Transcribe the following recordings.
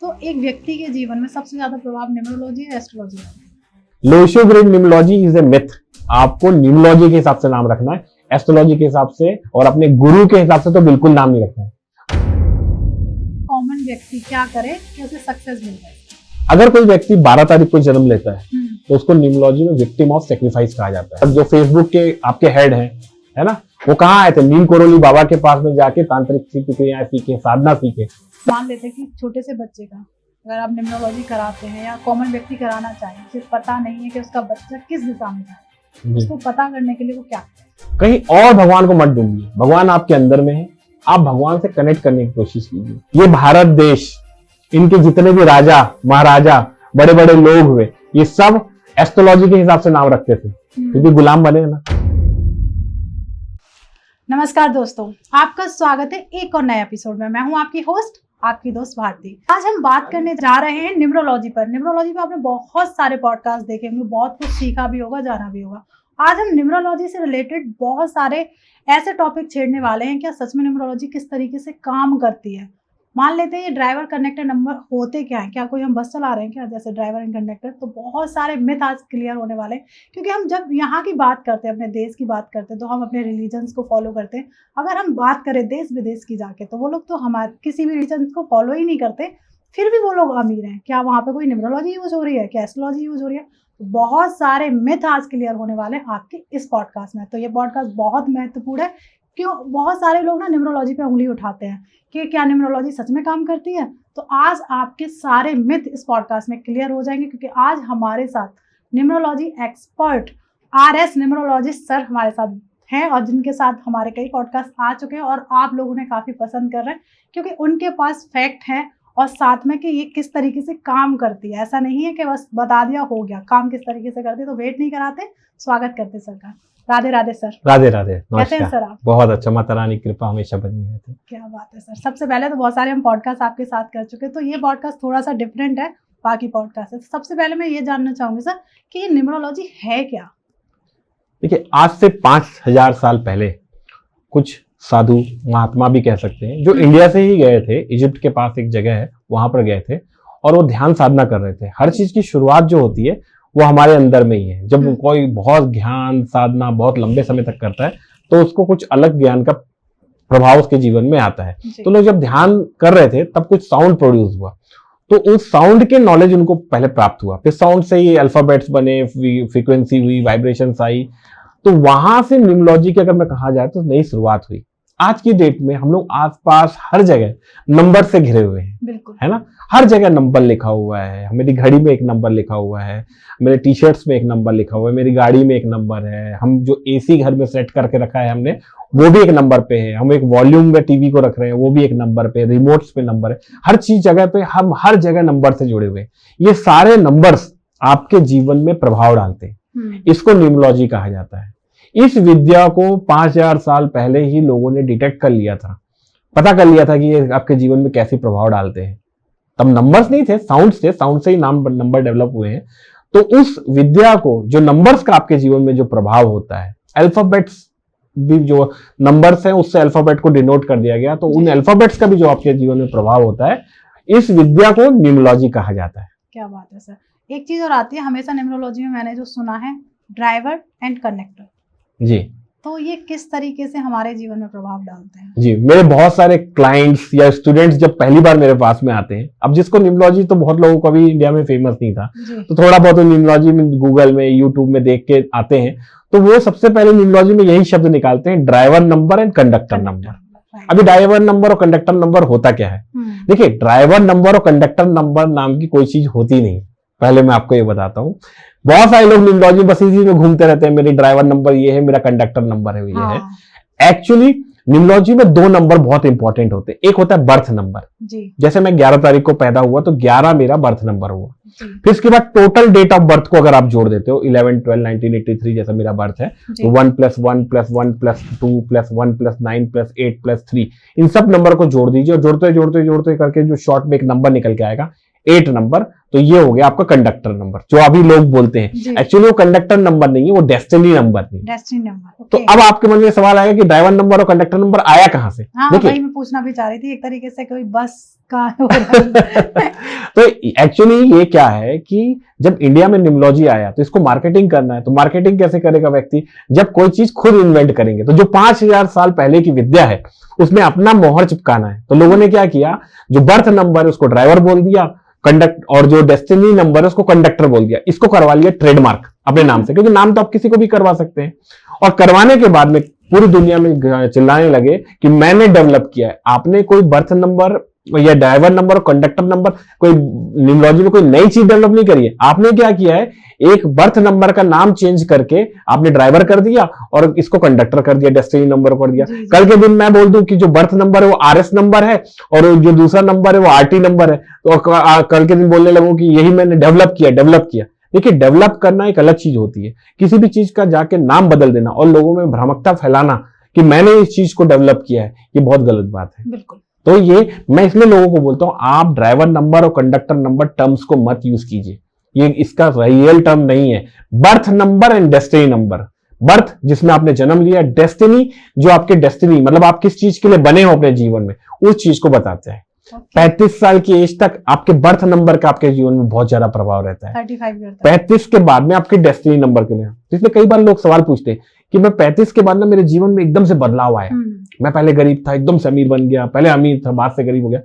तो एक व्यक्ति के जीवन में सबसे ज्यादा प्रभाव न्यूमरोलॉजी या एस्ट्रोलॉजी का? Lo Shu grade numerology is a myth. आपको न्यूमरोलॉजी के हिसाब से नाम रखना है, एस्ट्रोलॉजी के हिसाब से और अपने गुरु के हिसाब से तो बिल्कुल नाम नहीं रखना है। कॉमन व्यक्ति क्या करे कि उसे सक्सेस मिल जाए? अगर कोई व्यक्ति 12 तारीख को जन्म लेता है तो उसको न्यूमरोलॉजी में विक्टिम ऑफ सेक्रीफाइस कहा जाता है। जो फेसबुक के आपके हेड हैं, है ना, वो कहाँ आए थे? नीम कोरोली बाबा के पास में जाके तांत्रिक क्रियाएं सीखे, साधना सीखे। मान लेते हैं कि छोटे से बच्चे का अगर आप न्यूमरोलॉजी कराते हैं या कॉमन व्यक्ति कराना चाहें, सिर्फ पता नहीं है कि उसका बच्चा किस दिशा में है, उसको पता करने के लिए वो क्या करे? कहीं और भगवान को मत ढूंढिए, भगवान आपके अंदर में है। आप भगवान से कनेक्ट करने की कोशिश कीजिए। ये भारत देश, इनके जितने भी राजा महाराजा बड़े बड़े लोग हुए, ये सब एस्ट्रोलॉजी के हिसाब से नाम रखते थे क्योंकि गुलाम बने ना। नमस्कार दोस्तों, आपका स्वागत है एक और नए एपिसोड में। मैं हूं आपकी होस्ट, आपकी दोस्त भारती। आज हम बात करने जा रहे हैं न्यूमरोलॉजी पर। न्यूमरोलॉजी पर आपने बहुत सारे पॉडकास्ट देखे होंगे, बहुत कुछ सीखा भी होगा, जाना भी होगा। आज हम न्यूमरोलॉजी से रिलेटेड बहुत सारे ऐसे टॉपिक छेड़ने वाले हैं। क्या सच में न्यूमरोलॉजी किस तरीके से काम करती है? मान लेते हैं ये ड्राइवर कंडक्टर नंबर होते क्या है? क्या कोई हम बस चला रहे हैं क्या, जैसे ड्राइवर एंड कंडक्टर? तो बहुत सारे मिथ आज क्लियर होने वाले हैं, क्योंकि हम जब यहाँ की बात करते हैं, अपने देश की बात करते हैं, तो हम अपने रिलीजन्स को फॉलो करते हैं। अगर हम बात करें देश विदेश की जाके, तो वो लोग तो हमारे किसी भी रिलीजन को फॉलो ही नहीं करते, फिर भी वो लोग अमीर हैं। क्या वहाँ पे कोई न्यूमरोलॉजी यूज हो रही है? क्या एस्ट्रोलॉजी यूज हो रही है? तो बहुत सारे मिथ आज क्लियर होने वाले हैं आपके इस पॉडकास्ट में। तो ये पॉडकास्ट बहुत महत्वपूर्ण है। क्यों? बहुत सारे लोग ना न्यूमरोलॉजी पे उंगली उठाते हैं कि क्या न्यूमरोलॉजी सच में काम करती है। तो आज आपके सारे मिथ इस पॉडकास्ट में क्लियर हो जाएंगे, क्योंकि आज हमारे साथ numerology expert RS numerologist sir हमारे साथ हैं, और जिनके साथ हमारे कई पॉडकास्ट आ चुके हैं और आप लोग उन्हें काफ़ी पसंद कर रहे हैं, क्योंकि उनके पास फैक्ट है और साथ में कि ये किस तरीके से काम करती है। ऐसा नहीं है कि बस बता दिया हो गया, काम किस तरीके से करती है। तो वेट नहीं कराते, स्वागत करते सर का। राधे राधे सर। राधे राधे, कैसे हैं सर आप? बहुत अच्छा, माता रानी की कृपा हमेशा बनी रहती है। क्या बात है सर। सबसे पहले तो बहुत सारे हम पॉडकास्ट आपके साथ कर चुके हैं, तो ये पॉडकास्ट थोड़ा सा डिफरेंट है बाकी पॉडकास्ट से। सबसे पहले मैं ये जानना चाहूंगी सर कि ये न्यूमरोलॉजी है क्या? देखिए, आज से 5000 साल पहले कुछ साधु महात्मा भी कह सकते हैं, जो इंडिया से ही गए थे, इजिप्ट के पास एक जगह है, वहां पर गए थे और वो ध्यान साधना कर रहे थे। हर चीज की शुरुआत जो होती है वो हमारे अंदर में ही है। जब कोई बहुत ध्यान साधना बहुत लंबे समय तक करता है तो उसको कुछ अलग ज्ञान का प्रभाव उसके जीवन में आता है। तो लोग जब ध्यान कर रहे थे तब कुछ साउंड प्रोड्यूस हुआ, तो उस साउंड के नॉलेज उनको पहले प्राप्त हुआ। फिर साउंड से ही अल्फाबेट्स बने, फ्रीक्वेंसी हुई, वाइब्रेशंस आई। तो वहां से न्यूमरोलॉजी की अगर मैं कहा जाए तो नई शुरुआत हुई। आज की डेट में हम लोग आसपास हर जगह नंबर से घिरे हुए हैं, बिल्कुल, है ना। हर जगह नंबर लिखा हुआ है। मेरी घड़ी में एक नंबर लिखा हुआ है, मेरे टी शर्ट्स में एक नंबर लिखा हुआ है, मेरी गाड़ी में एक नंबर है। हम जो AC घर में सेट करके रखा है हमने, वो भी एक नंबर पे है। हम एक वॉल्यूम में टीवी को रख रहे हैं, वो भी एक नंबर पे। रिमोट्स पे नंबर है। हर चीज जगह पे हम हर जगह नंबर से जुड़े हुए हैं। ये सारे नंबर्स आपके जीवन में प्रभाव डालते हैं। इसको न्यूमरोलॉजी कहा जाता है। इस विद्या को 5000 साल पहले ही लोगों ने डिटेक्ट कर लिया था, पता कर लिया था कि ये आपके जीवन में कैसे प्रभाव डालते हैं। तब नंबर्स नहीं थे, साउंड्स थे। साउंड से ही नंबर डेवलप हुए हैं। तो उस विद्या को, जो नंबर्स का आपके जीवन में जो प्रभाव होता है, अल्फाबेट्स भी जो नंबर्स हैं उससे अल्फाबेट को डिनोट कर दिया गया, तो उन अल्फाबेट्स का भी जो आपके जीवन में प्रभाव होता है, इस विद्या को न्यूमरोलॉजी कहा जाता है। क्या बात है सर। एक चीज और आती है हमेशा न्यूमरोलॉजी में, मैंने जो सुना है, ड्राइवर एंड कंडक्टर। जी, तो ये किस तरीके से हमारे जीवन में प्रभाव डालते हैं? जी, मेरे बहुत सारे क्लाइंट्स या स्टूडेंट्स जब पहली बार मेरे पास में आते हैं, अब जिसको न्यूमरोलॉजी तो बहुत लोगों को अभी इंडिया में फेमस नहीं था, तो थोड़ा बहुत न्यूमरोलॉजी में गूगल में, यूट्यूब में देख के आते हैं, तो वो सबसे पहले न्यूमरोलॉजी में यही शब्द निकालते हैं, driver number and conductor number. अभी ड्राइवर नंबर और कंडक्टर नंबर होता क्या है? देखिए, ड्राइवर नंबर और कंडक्टर नंबर नाम की कोई चीज होती नहीं। पहले मैं आपको ये बताता हूँ। बहुत सारे लोग न्यूमरोलॉजी बस इसी में घूमते रहते हैं, मेरी ड्राइवर नंबर ये है, मेरा कंडक्टर नंबर है, ये है। एक्चुअली न्यूमरोलॉजी में 2 नंबर बहुत इंपॉर्टेंट होते हैं। एक होता है बर्थ नंबर। जैसे मैं 11 तारीख को पैदा हुआ तो 11 मेरा बर्थ नंबर हुआ। फिर इसके बाद टोटल डेट ऑफ बर्थ को अगर आप जोड़ देते हो, 11/12/1983 जैसा मेरा बर्थ है, तो 1 + 1 + 1 + 2 + 1 + 9 + 8 + 3, इन सब नंबर को जोड़ दीजिए और जोड़ते करके जो शॉर्ट में एक नंबर निकल के आएगा, 8 नंबर। तो ये हो गया आपका कंडक्टर नंबर, जो अभी लोग बोलते हैं। एक्चुअली वो कंडक्टर नंबर नहीं है, वो डेस्टिनी नंबर नहीं। Destiny number. तो अब आपके मन में सवाल आएगा कि ड्राइवर नंबर और कंडक्टर नंबर आया कहाँ से? हाँ, वही मैं पूछना भी चाह रही थी। एक तरीके से कोई बस का तो एक्चुअली ये क्या है कि जब इंडिया में निम्नोलॉजी आया तो इसको मार्केटिंग करना है, तो मार्केटिंग कैसे करेगा व्यक्ति, जब कोई चीज खुद इन्वेंट करेंगे। तो जो 5000 साल पहले की विद्या है उसमें अपना मोहर चिपकाना है। तो लोगों ने क्या किया, जो बर्थ नंबर है उसको ड्राइवर बोल दिया, कंडक्ट और जो डेस्टिनी नंबर है उसको कंडक्टर बोल दिया। इसको करवा लिया ट्रेडमार्क अपने नाम से, क्योंकि नाम तो आप किसी को भी करवा सकते हैं। और करवाने के बाद में पूरी दुनिया में चिल्लाने लगे कि मैंने डेवलप किया है। आपने कोई बर्थ नंबर या ड्राइवर नंबर और कंडक्टर नंबर, कोई निम्नोलॉजी में कोई नई चीज डेवलप नहीं करी है। आपने क्या किया है, एक बर्थ नंबर का नाम चेंज करके आपने ड्राइवर कर दिया और इसको कंडक्टर कर दिया, डेस्टिनी नंबर कर दिया। कल के दिन मैं बोल दूं कि जो बर्थ नंबर है वो आरएस नंबर है और जो दूसरा नंबर है वो आरटी नंबर है, तो कल के दिन बोलने लगूं कि यही मैंने डेवलप किया। देखिए, डेवलप करना एक अलग चीज होती है, किसी भी चीज का जाके नाम बदल देना और लोगों में भ्रामकता फैलाना कि मैंने इस चीज को डेवलप किया है, ये बहुत गलत बात है। बिल्कुल। तो ये मैं इसलिए लोगों को बोलता हूं, आप ड्राइवर नंबर और कंडक्टर नंबर टर्म्स को मत यूज कीजिए, ये इसका रियल टर्म नहीं है। Birth number and destiny number, birth जिसमें आपने जन्म लिया, डेस्टिनी जो आपके डेस्टिनी मतलब आप किस चीज के लिए बने हो अपने जीवन में, उस चीज को बताते हैं। 35 साल की एज तक आपके बर्थ नंबर का आपके जीवन में बहुत ज्यादा प्रभाव रहता है। 35 के बाद में आपके डेस्टिनी नंबर के लिए, इसलिए कई बार लोग सवाल पूछते हैं कि मैं 35 के बाद ना मेरे जीवन में एकदम से बदलाव आया, मैं पहले गरीब था एकदम से अमीर बन गया, पहले अमीर था बाद से गरीब हो गया।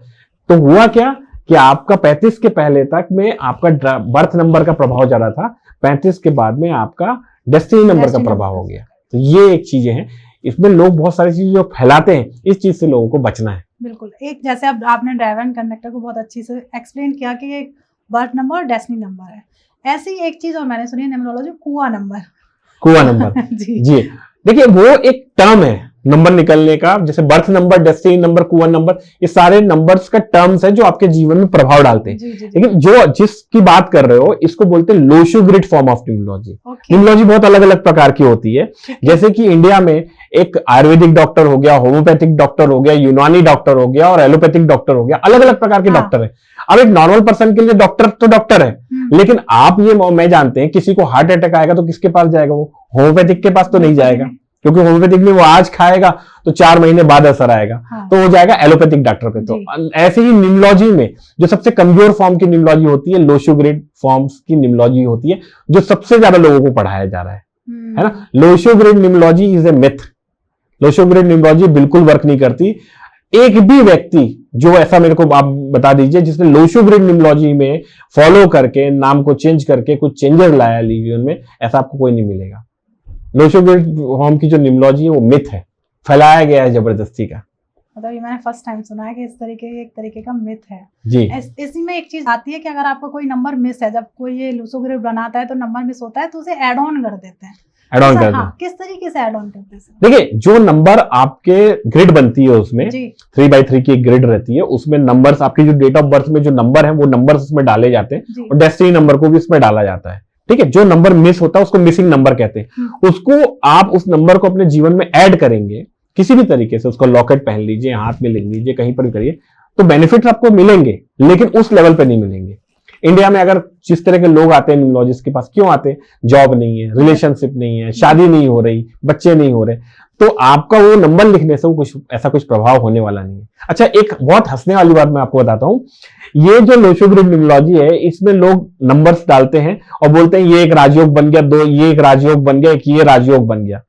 तो हुआ क्या कि आपका 35 के पहले तक में आपका बर्थ नंबर का प्रभाव ज्यादा था, 35 के बाद में आपका डेस्टिनी नंबर का प्रभाव हो गया। तो ये एक चीजें हैं, इसमें लोग बहुत सारी चीजें जो फैलाते हैं, इस चीज से लोगों को बचना है। बिल्कुल। एक जैसे अब आपने ड्राइवर एंड कंडक्टर को बहुत अच्छी से एक्सप्लेन किया कि ये बर्थ नंबर और डेस्टिनी नंबर है। ऐसी ही एक चीज और मैंने सुनी है न्यूमरोलॉजी, कुआं नंबर। जी देखिए, वो एक टर्म है नंबर निकलने का, जैसे बर्थ नंबर, डेस्टिनी नंबर, कुआं नंबर, ये सारे नंबर्स का टर्म्स है जो आपके जीवन में प्रभाव डालते हैं। लेकिन जो जिसकी बात कर रहे हो इसको बोलते हैं Lo Shu grid forum of numerology. Numerology बहुत अलग अलग प्रकार की होती है। जैसे कि इंडिया में एक आयुर्वेदिक डॉक्टर हो गया, होम्योपैथिक डॉक्टर हो गया, यूनानी डॉक्टर हो गया और एलोपैथिक डॉक्टर हो गया, अलग अलग प्रकार के डॉक्टर है। अब एक नॉर्मल पर्सन के लिए डॉक्टर तो डॉक्टर है, लेकिन आप ये मैं जानते हैं किसी को हार्ट अटैक आएगा तो किसके पास जाएगा, वो होम्योपैथिक के पास तो नहीं जाएगा, क्योंकि होम्योपैथिक में वो आज खाएगा तो 4 महीने बाद असर आएगा, तो वो जाएगा एलोपैथिक डॉक्टर पे। तो ऐसे ही न्यूमरोलॉजी में जो सबसे कमजोर फॉर्म की न्यूमरोलॉजी होती है, लोशो ग्रिड फॉर्म्स की न्यूमरोलॉजी होती है, जो सबसे ज्यादा लोगों को पढ़ाया जा रहा है ना। Lo Shu grid numerology is a myth. Lo Shu grid numerology बिल्कुल वर्क नहीं करती। एक भी व्यक्ति जो ऐसा, मेरे को आप बता दीजिए, जिसने लोशो ग्रिड न्यूमरोलॉजी में फॉलो करके नाम को चेंज करके कुछ चेंजेस लाया जीवन में, ऐसा आपको कोई नहीं मिलेगा। लोशो ग्रिड फॉर्म की जो न्यूमरोलॉजी है वो मिथ है, फैलाया गया है जबरदस्ती का। मतलब ये मैंने फर्स्ट टाइम सुना है कि इस तरीके एक तरीके का मिथ है जी। इसी में एक चीज आती है कि अगर आपका कोई नंबर मिस है, जब कोई ये लोशो ग्रिड बनाता है तो नंबर मिस होता है तो उसे ऐड ऑन कर देते हैं। ऐड ऑन करते हैं। किस तरीके से ऐड ऑन करते हैं? देखिए, जो नंबर आपके ग्रिड बनती है उसमें 3x3 की एक ग्रिड रहती है, उसमें नंबर्स आपकी जो डेट ऑफ बर्थ में जो नंबर है वो नंबर्स उसमें डाले जाते हैं और डेस्टिनी नंबर को भी इसमें डाला जाता है। ठीक है, जो नंबर मिस होता है उसको मिसिंग नंबर कहते हैं। उसको आप उस नंबर को अपने जीवन में ऐड करेंगे किसी भी तरीके से, उसको लॉकेट पहन लीजिए, हाथ में लिख लीजिए, कहीं पर भी करिए, तो बेनिफिट आपको मिलेंगे, लेकिन उस लेवल पे नहीं मिलेंगे। इंडिया में अगर जिस तरह के लोग आते हैं न्यूमरोलॉजिस्ट के पास, क्यों आते हैं? जॉब नहीं है, रिलेशनशिप नहीं है, शादी नहीं हो रही, बच्चे नहीं हो रहे, तो आपका वो नंबर लिखने से वो ऐसा कुछ प्रभाव होने वाला नहीं है। अच्छा, एक बहुत हंसने वाली बात मैं आपको बताता हूं। ये जो लोशो ग्रिड न्यूमरोलॉजी है, इसमें लोग नंबर्स डालते हैं और बोलते हैं ये एक राजयोग बन गया, दो ये एक राजयोग बन गया, एक ये राजयोग बन गया।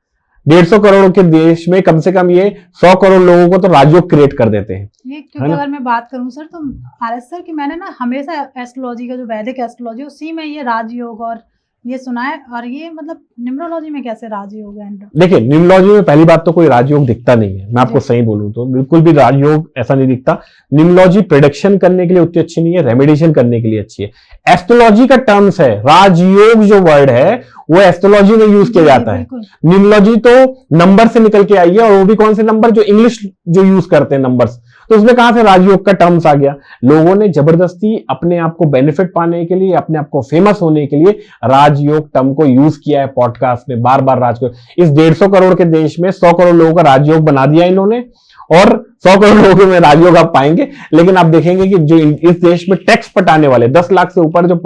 150 करोड़ के देश में कम से कम ये 100 करोड़ लोगों को तो राजयोग क्रिएट कर देते हैं। ये क्योंकि अगर मैं बात करूं सर, तो आरएस सर कि मैंने ना हमेशा एस्ट्रोलॉजी का जो वैदिक एस्ट्रोलॉजी उसी में ये राजयोग और ये सुना है, और ये मतलब न्यूमरोलॉजी में कैसे राजयोग है? देखिए, न्यूमरोलॉजी में पहली बात तो कोई राजयोग दिखता नहीं है, मैं आपको सही बोलूं तो बिल्कुल भी राजयोग ऐसा नहीं दिखता। न्यूमरोलॉजी प्रेडिक्शन करने के लिए उतनी अच्छी नहीं है, रेमेडिएशन करने के लिए अच्छी है। एस्ट्रोलॉजी का टर्म्स है, राजयोग जो वर्ड है वो एस्ट्रोलॉजी में यूज किया जाता है। न्यूमरोलॉजी तो नंबर से निकल के आई है, और वो भी कौन से नंबर, जो इंग्लिश जो यूज करते हैं नंबर्स, तो उसमें कहां से राजयोग का टर्म्स आ गया? लोगों ने जबरदस्ती अपने आप को बेनिफिट पाने के लिए, अपने आप को फेमस होने के लिए राजयोग टर्म को यूज किया है पॉडकास्ट में बार बार। राजयोग, इस 150 करोड़ के देश में 100 करोड़ लोगों का राजयोग बना दिया इन्होंने, और 100 करोड़ लोगों में राजयोग आप पाएंगे। लेकिन आप देखेंगे कि जो इस देश में टैक्स पटाने वाले 10 लाख से ऊपर जो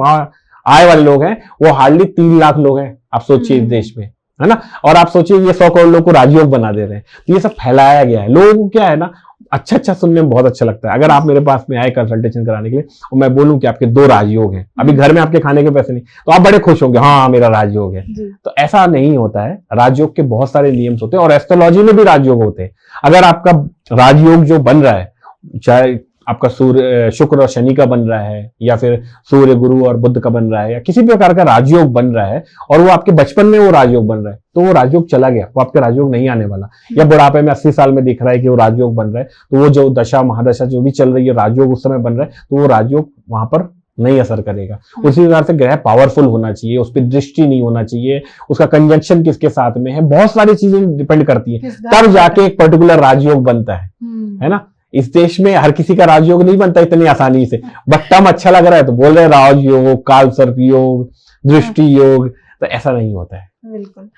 आय वाले लोग हैं वो हार्डली 3 लाख लोग हैं। आप सोचिए इस देश में, है ना, और आप सोचिए ये 100 करोड़ लोग को राजयोग बना दे रहे हैं। तो ये सब फैलाया गया है। लोगों को क्या है ना, अच्छा सुनने में बहुत अच्छा लगता है। अगर आप मेरे पास में आए कंसल्टेशन कराने के लिए और मैं बोलूं कि आपके 2 राजयोग हैं, अभी घर में आपके खाने के पैसे नहीं, तो आप बड़े खुश होंगे, हाँ मेरा राजयोग है। तो ऐसा नहीं होता है, राजयोग के बहुत सारे नियम्स होते हैं और एस्ट्रोलॉजी में भी राजयोग होते हैं। अगर आपका राजयोग जो बन रहा है, चाहे आपका सूर्य शुक्र और शनि का बन रहा है, या फिर सूर्य गुरु और बुध का बन रहा है, या किसी प्रकार का राजयोग बन रहा है और वो आपके बचपन में वो राजयोग बन रहा है, तो वो राजयोग चला गया, वो आपके राजयोग नहीं आने वाला। या बुढ़ापे में 80 साल में दिख रहा है कि वो राजयोग बन रहा है, तो वो जो दशा महादशा जो भी चल रही है, राजयोग उस समय बन रहा है, तो वो राजयोग वहां पर नहीं असर करेगा। उसी प्रकार से ग्रह पावरफुल होना चाहिए, उस पर दृष्टि नहीं होना चाहिए, उसका कंजंक्शन किसके साथ में है, बहुत सारी चीजें डिपेंड करती है, तब जाके एक पर्टिकुलर राजयोग बनता है ना। इस देश में हर किसी का राजयोग नहीं बनता इतनी आसानी से, बट टर्म अच्छा लग रहा है तो बोल रहे हैं राजयोग, काल सर्प योग, दृष्टि योग, तो ऐसा नहीं होता है। बिल्कुल।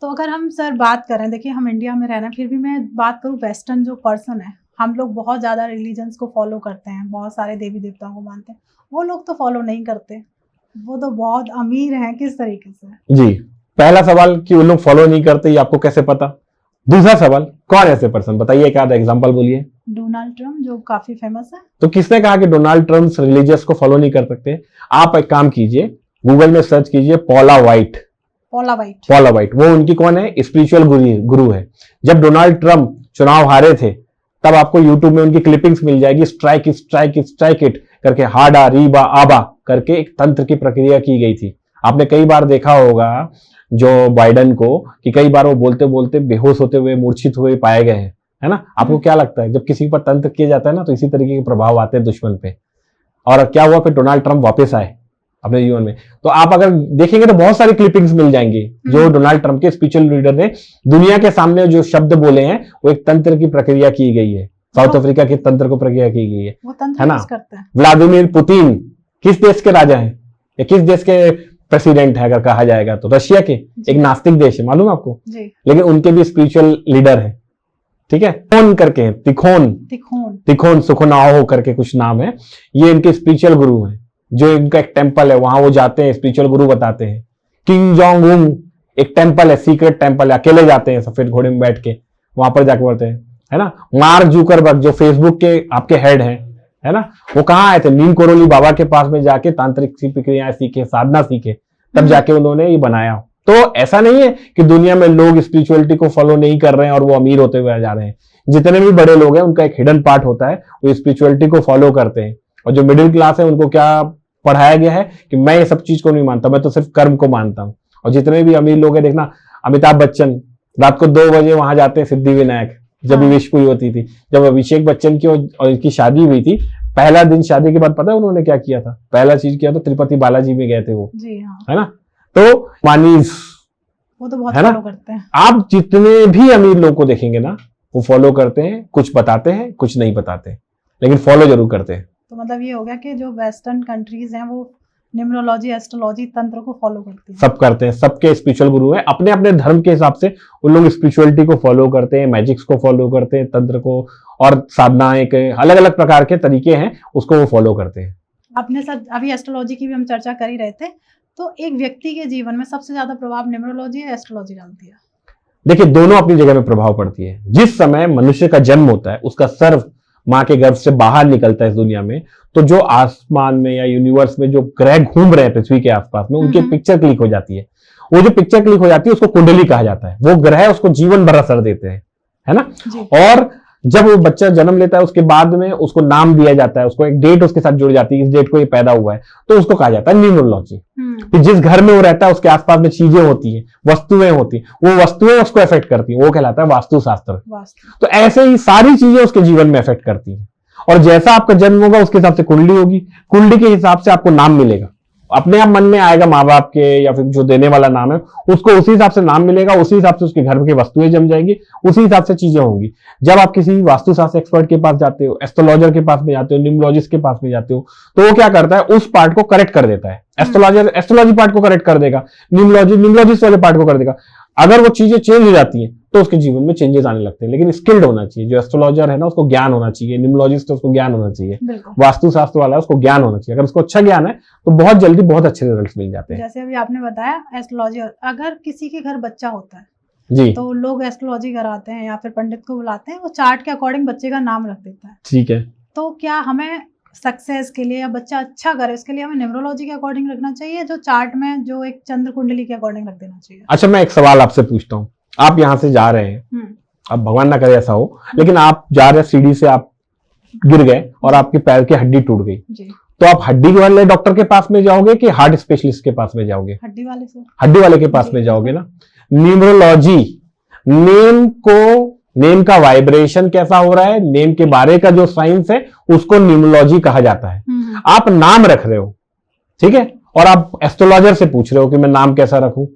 तो अगर हम सर बात करें, देखिए हम इंडिया में रहना, फिर भी मैं बात करूं वेस्टर्न जो पर्सन है, हम लोग बहुत ज्यादा रिलीजन्स को फॉलो करते हैं, बहुत सारे देवी देवताओं को मानते हैं, वो लोग तो फॉलो नहीं करते, वो तो बहुत अमीर हैं, किस तरीके से? जी, पहला सवाल कि वो लोग फॉलो नहीं करते, ये आपको कैसे पता? दूसरा सवाल, कौन ऐसे पर्सन, बताइए, एक आधा एग्जांपल बोलिए। डोनाल्ड ट्रम्प जो काफी फेमस है। तो किसने कहा कि डोनाल्ड ट्रम्प रिलीजियस को फॉलो नहीं कर सकते? आप एक काम कीजिए, गूगल में सर्च कीजिए पॉला वाइट। वो उनकी कौन है? स्पिरिचुअल गुरु है। जब डोनाल्ड ट्रम्प चुनाव हारे थे, तब आपको यूट्यूब में उनकी क्लिपिंग्स मिल जाएगी, स्ट्राइक इट करके, हाडा रीबा आबा करके एक तंत्र की प्रक्रिया की गई थी। आपने कई बार देखा होगा जो बाइडन को, कि कई बार वो बोलते बोलते बेहोश होते हुए, मूर्छित हुए पाए गए हैं, है ना। आपको क्या लगता है, जब किसी पर तंत्र किया जाता है ना, तो इसी तरीके के प्रभाव आते हैं दुश्मन पे। और क्या हुआ, फिर डोनाल्ड ट्रम्प वापस आए अपने जीवन में। तो आप अगर देखेंगे तो बहुत सारी क्लिपिंग्स मिल जाएंगी जो डोनाल्ड ट्रम्प के स्पिरिचुअल लीडर ने दुनिया के सामने जो शब्द बोले हैं, वो एक तंत्र की प्रक्रिया की गई है, साउथ अफ्रीका के तंत्र को प्रक्रिया की गई है ना। व्लादिमीर पुतिन किस देश के राजा हैं, या किस देश के प्रेसिडेंट है अगर कहा जाएगा तो? रशिया के, एक नास्तिक देश है, मालूम आपको, लेकिन उनके भी स्पिरिचुअल लीडर है, ठीक है। तिखोन करके हैं, तिखोन सुखनाओ करके कुछ नाम है, ये इनके स्पिरिचुअल गुरु हैं। जो इनका एक टेम्पल है, वहां वो जाते हैं, स्पिरिचुअल गुरु बताते हैं। किंग जोंग उन एक टेम्पल है, सीक्रेट टेम्पल है, अकेले जाते हैं सफेद घोड़े में बैठ के, वहां पर जाके बोलते हैं, है ना। मार्क जुकरबर्ग जो फेसबुक के आपके हेड हैं, है ना, वो कहाँ आए थे? नीम कोरोली बाबा के पास में जाके तांत्रिक प्रक्रियाएं सीखे, साधना सीखे, तब जाके उन्होंने ये बनाया। तो ऐसा नहीं है कि दुनिया में लोग स्पिरिचुअलिटी को फॉलो नहीं कर रहे हैं और वो अमीर होते हुए जा रहे हैं। जितने भी बड़े लोग हैं, उनका एक हिडन पार्ट होता है, वो स्पिरिचुअलिटी को फॉलो करते हैं। और जो मिडिल क्लास है, उनको क्या पढ़ाया गया है कि मैं ये सब चीज को नहीं मानता, मैं तो सिर्फ कर्म को मानता हूँ। और जितने भी अमीर लोग हैं, देखना अमिताभ बच्चन रात को 2 बजे वहां जाते हैं सिद्धि विनायक, जब विश हुई होती थी। जब अभिषेक बच्चन की और इनकी शादी हुई थी, पहला दिन शादी के बाद पता है उन्होंने क्या किया था? पहला चीज किया था, तिरुपति बालाजी में गए थे वो, जी हाँ। है ना। तो मानीस वो तो बहुत है ना, फॉलो करते हैं। आप जितने भी अमीर लोग को देखेंगे ना, वो फॉलो करते हैं, कुछ बताते हैं, कुछ नहीं बताते, लेकिन फॉलो जरूर करते हैं। तो मतलब ये हो गया कि जो वेस्टर्न कंट्रीज हैं, वो न्यूमरोलॉजी, एस्ट्रोलॉजी, तंत्र को फॉलो करते हैं। सब करते हैं, सबके स्पिरिचुअल गुरु हैं, अपने अपने धर्म के हिसाब से उन लोग स्पिरिचुअलिटी को फॉलो करते हैं, मैजिक्स को फॉलो करते हैं, तंत्र को, और साधनाएं के अलग अलग प्रकार के तरीके हैं, उसको वो फॉलो करते हैं। अपने साथ अभी एस्ट्रोलॉजी की भी हम चर्चा कर ही रहे थे, तो एक व्यक्ति के जीवन में सबसे ज्यादा प्रभाव न्यूमरोलॉजी या एस्ट्रोलॉजी डालती है? देखिए, दोनों अपनी जगह में प्रभाव पड़ती है। जिस समय मनुष्य का जन्म होता है, उसका सर्व माँ के गर्भ से बाहर निकलता है इस दुनिया में, तो जो आसमान में या यूनिवर्स में जो ग्रह घूम रहे हैं पृथ्वी के आसपास में, उनकी पिक्चर क्लिक हो जाती है। वो जो पिक्चर क्लिक हो जाती है, उसको कुंडली कहा जाता है। वो ग्रह उसको जीवन भर असर देते हैं, है ना। और जब वो बच्चा जन्म लेता है, उसके बाद में उसको नाम दिया जाता है, उसको एक डेट उसके साथ जुड़ जाती है, इस डेट को ये पैदा हुआ है, तो उसको कहा जाता है न्यूमरोलॉजी। जिस घर में वो रहता है, उसके आसपास में चीजें होती है, वस्तुएं होती है, वो वस्तुएं उसको इफेक्ट करती है, वो कहलाता है वास्तुशास्त्र। तो ऐसे ही सारी चीजें उसके जीवन में इफेक्ट करती है। और जैसा आपका जन्म होगा, उसके हिसाब से कुंडली होगी, कुंडली के हिसाब से आपको नाम मिलेगा, अपने आप मन में आएगा, माँ बाप के या फिर जो देने वाला नाम है, उसको उसी हिसाब से नाम मिलेगा, उसी हिसाब से उसके घर की वस्तुएं जम जाएंगी, उसी हिसाब से चीजें होंगी। जब आप किसी वास्तुशास्त्र एक्सपर्ट के पास जाते हो, एस्ट्रोलॉजर के पास में जाते हो, न्यूमरोलॉजिस्ट के पास में जाते हो, तो वो क्या करता है, उस पार्ट को करेक्ट कर देता है। एस्ट्रोलॉजर एस्ट्रोलॉजी पार्ट को करेक्ट कर देगा, न्यूमरोलॉजिस्ट वाले पार्ट को कर देगा। अगर वो चीजें चेंज हो जाती हैं, तो उसके जीवन में चेंजेस आने लगते हैं। लेकिन स्किल्ड होना चाहिए, जो एस्ट्रोलॉजर है ना, उसको ज्ञान होना चाहिए, न्यूमरोलॉजिस्ट है उसको ज्ञान होना चाहिए, वास्तुशास्त्र वाला है उसको ज्ञान होना चाहिए। अगर उसको अच्छा ज्ञान है, तो बहुत जल्दी बहुत अच्छे रिजल्ट्स मिल जाते हैं। जैसे अभी आपने बताया एस्ट्रोलॉजी, अगर किसी के घर बच्चा होता है जी, तो लोग एस्ट्रोलॉजी कराते हैं या फिर पंडित को बुलाते हैं, वो चार्ट के अकॉर्डिंग बच्चे का नाम रख देता है। ठीक है। तो क्या हमें सक्सेस के लिए या बच्चा अच्छा करे उसके लिए हमें न्यूमरोलॉजी के अकॉर्डिंग रखना चाहिए, जो चार्ट में जो एक चंद्र कुंडली के अकॉर्डिंग रख देना चाहिए? अच्छा, मैं एक सवाल आपसे पूछता हूँ। आप यहाँ से जा रहे हैं, अब भगवान ना करे ऐसा हो, लेकिन आप जा रहे सीढ़ी से आप गिर गए और आपके पैर की हड्डी टूट गई, जी। तो आप हड्डी वाले डॉक्टर के पास में जाओगे कि हार्ट स्पेशलिस्ट के पास में जाओगे? हड्डी वाले से। हड्डी वाले के पास जी, में जाओगे ना। न्यूमरोलॉजी, नेम का वाइब्रेशन कैसा हो रहा है, नेम के बारे का जो साइंस है उसको न्यूमरोलॉजी कहा जाता है। आप नाम रख रहे हो, ठीक है, और आप एस्ट्रोलॉजर से पूछ रहे हो कि मैं नाम कैसा रखूं।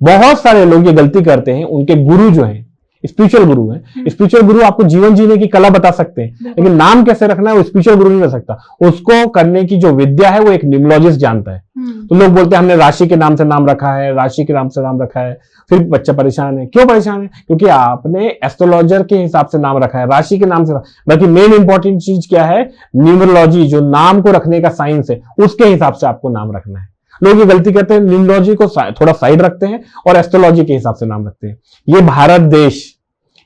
बहुत सारे लोग ये गलती करते हैं, उनके गुरु जो हैं, स्पिरिचुअल गुरु हैं, स्पिरिचुअल गुरु आपको जीवन जीने की कला बता सकते हैं, लेकिन नाम कैसे रखना है वो स्पिरिचुअल गुरु नहीं कर सकता। उसको करने की जो विद्या है वो एक न्यूमरोलॉजिस्ट जानता है। तो लोग बोलते हैं हमने राशि के नाम से नाम रखा है, राशि के नाम से नाम रखा है, फिर बच्चा परेशान है। क्यों परेशान है? क्योंकि आपने एस्ट्रोलॉजर के हिसाब से नाम रखा है, राशि के नाम से। बाकी मेन इंपॉर्टेंट चीज क्या है? न्यूमरोलॉजी, जो नाम को रखने का साइंस है, उसके हिसाब से आपको नाम रखना है। लोग ये गलती करते हैं, न्यूमरोलॉजी को थोड़ा साइड रखते हैं और एस्ट्रोलॉजी के हिसाब से नाम रखते हैं। ये भारत देश,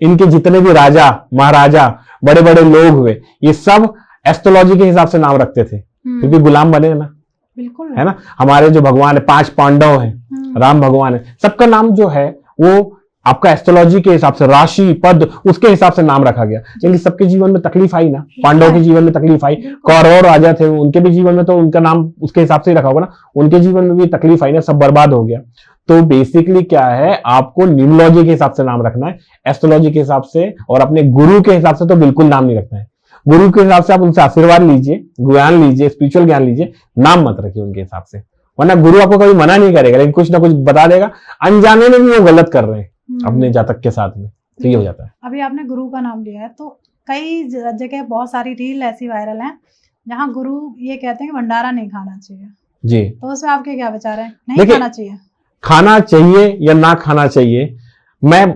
इनके जितने भी राजा महाराजा बड़े बड़े लोग हुए, ये सब एस्ट्रोलॉजी के हिसाब से नाम रखते थे, क्योंकि गुलाम बने ना, बिल्कुल है ना। हमारे जो भगवान है, 5 पांडव हैं, राम भगवान है, सबका नाम जो है वो आपका एस्ट्रोलॉजी के हिसाब से, राशि पद उसके हिसाब से नाम रखा गया। लेकिन सबके जीवन में तकलीफ आई ना, पांडवों के जीवन में तकलीफ आई, कौरव राजा थे उनके भी जीवन में तो उनका नाम उसके हिसाब से ही रखा होगा ना, उनके जीवन में भी तकलीफ आई ना, सब बर्बाद हो गया। तो बेसिकली क्या है, आपको न्यूमरोलॉजी के हिसाब से नाम रखना है, एस्ट्रोलॉजी के हिसाब से और अपने गुरु के हिसाब से तो बिल्कुल नाम नहीं रखना है। गुरु के हिसाब से आप उनसे आशीर्वाद लीजिए, ज्ञान लीजिए, स्पिरिचुअल ज्ञान लीजिए, नाम मत रखिए उनके हिसाब से, वरना गुरु आपको कभी मना नहीं करेगा, लेकिन कुछ ना कुछ बता देगा, अनजाने में भी वो गलत कर रहे हैं अपने जातक के साथ में, तो ये हो जाता है। अभी आपने गुरु का नाम लिया है, तो कई जगह बहुत सारी रील ऐसी वायरल हैं जहां गुरु ये कहते हैं कि भंडारा नहीं खाना चाहिए जी, तो उसमें आपके क्या विचार है? नहीं खाना चाहिए? खाना चाहिए या ना खाना चाहिए, मैं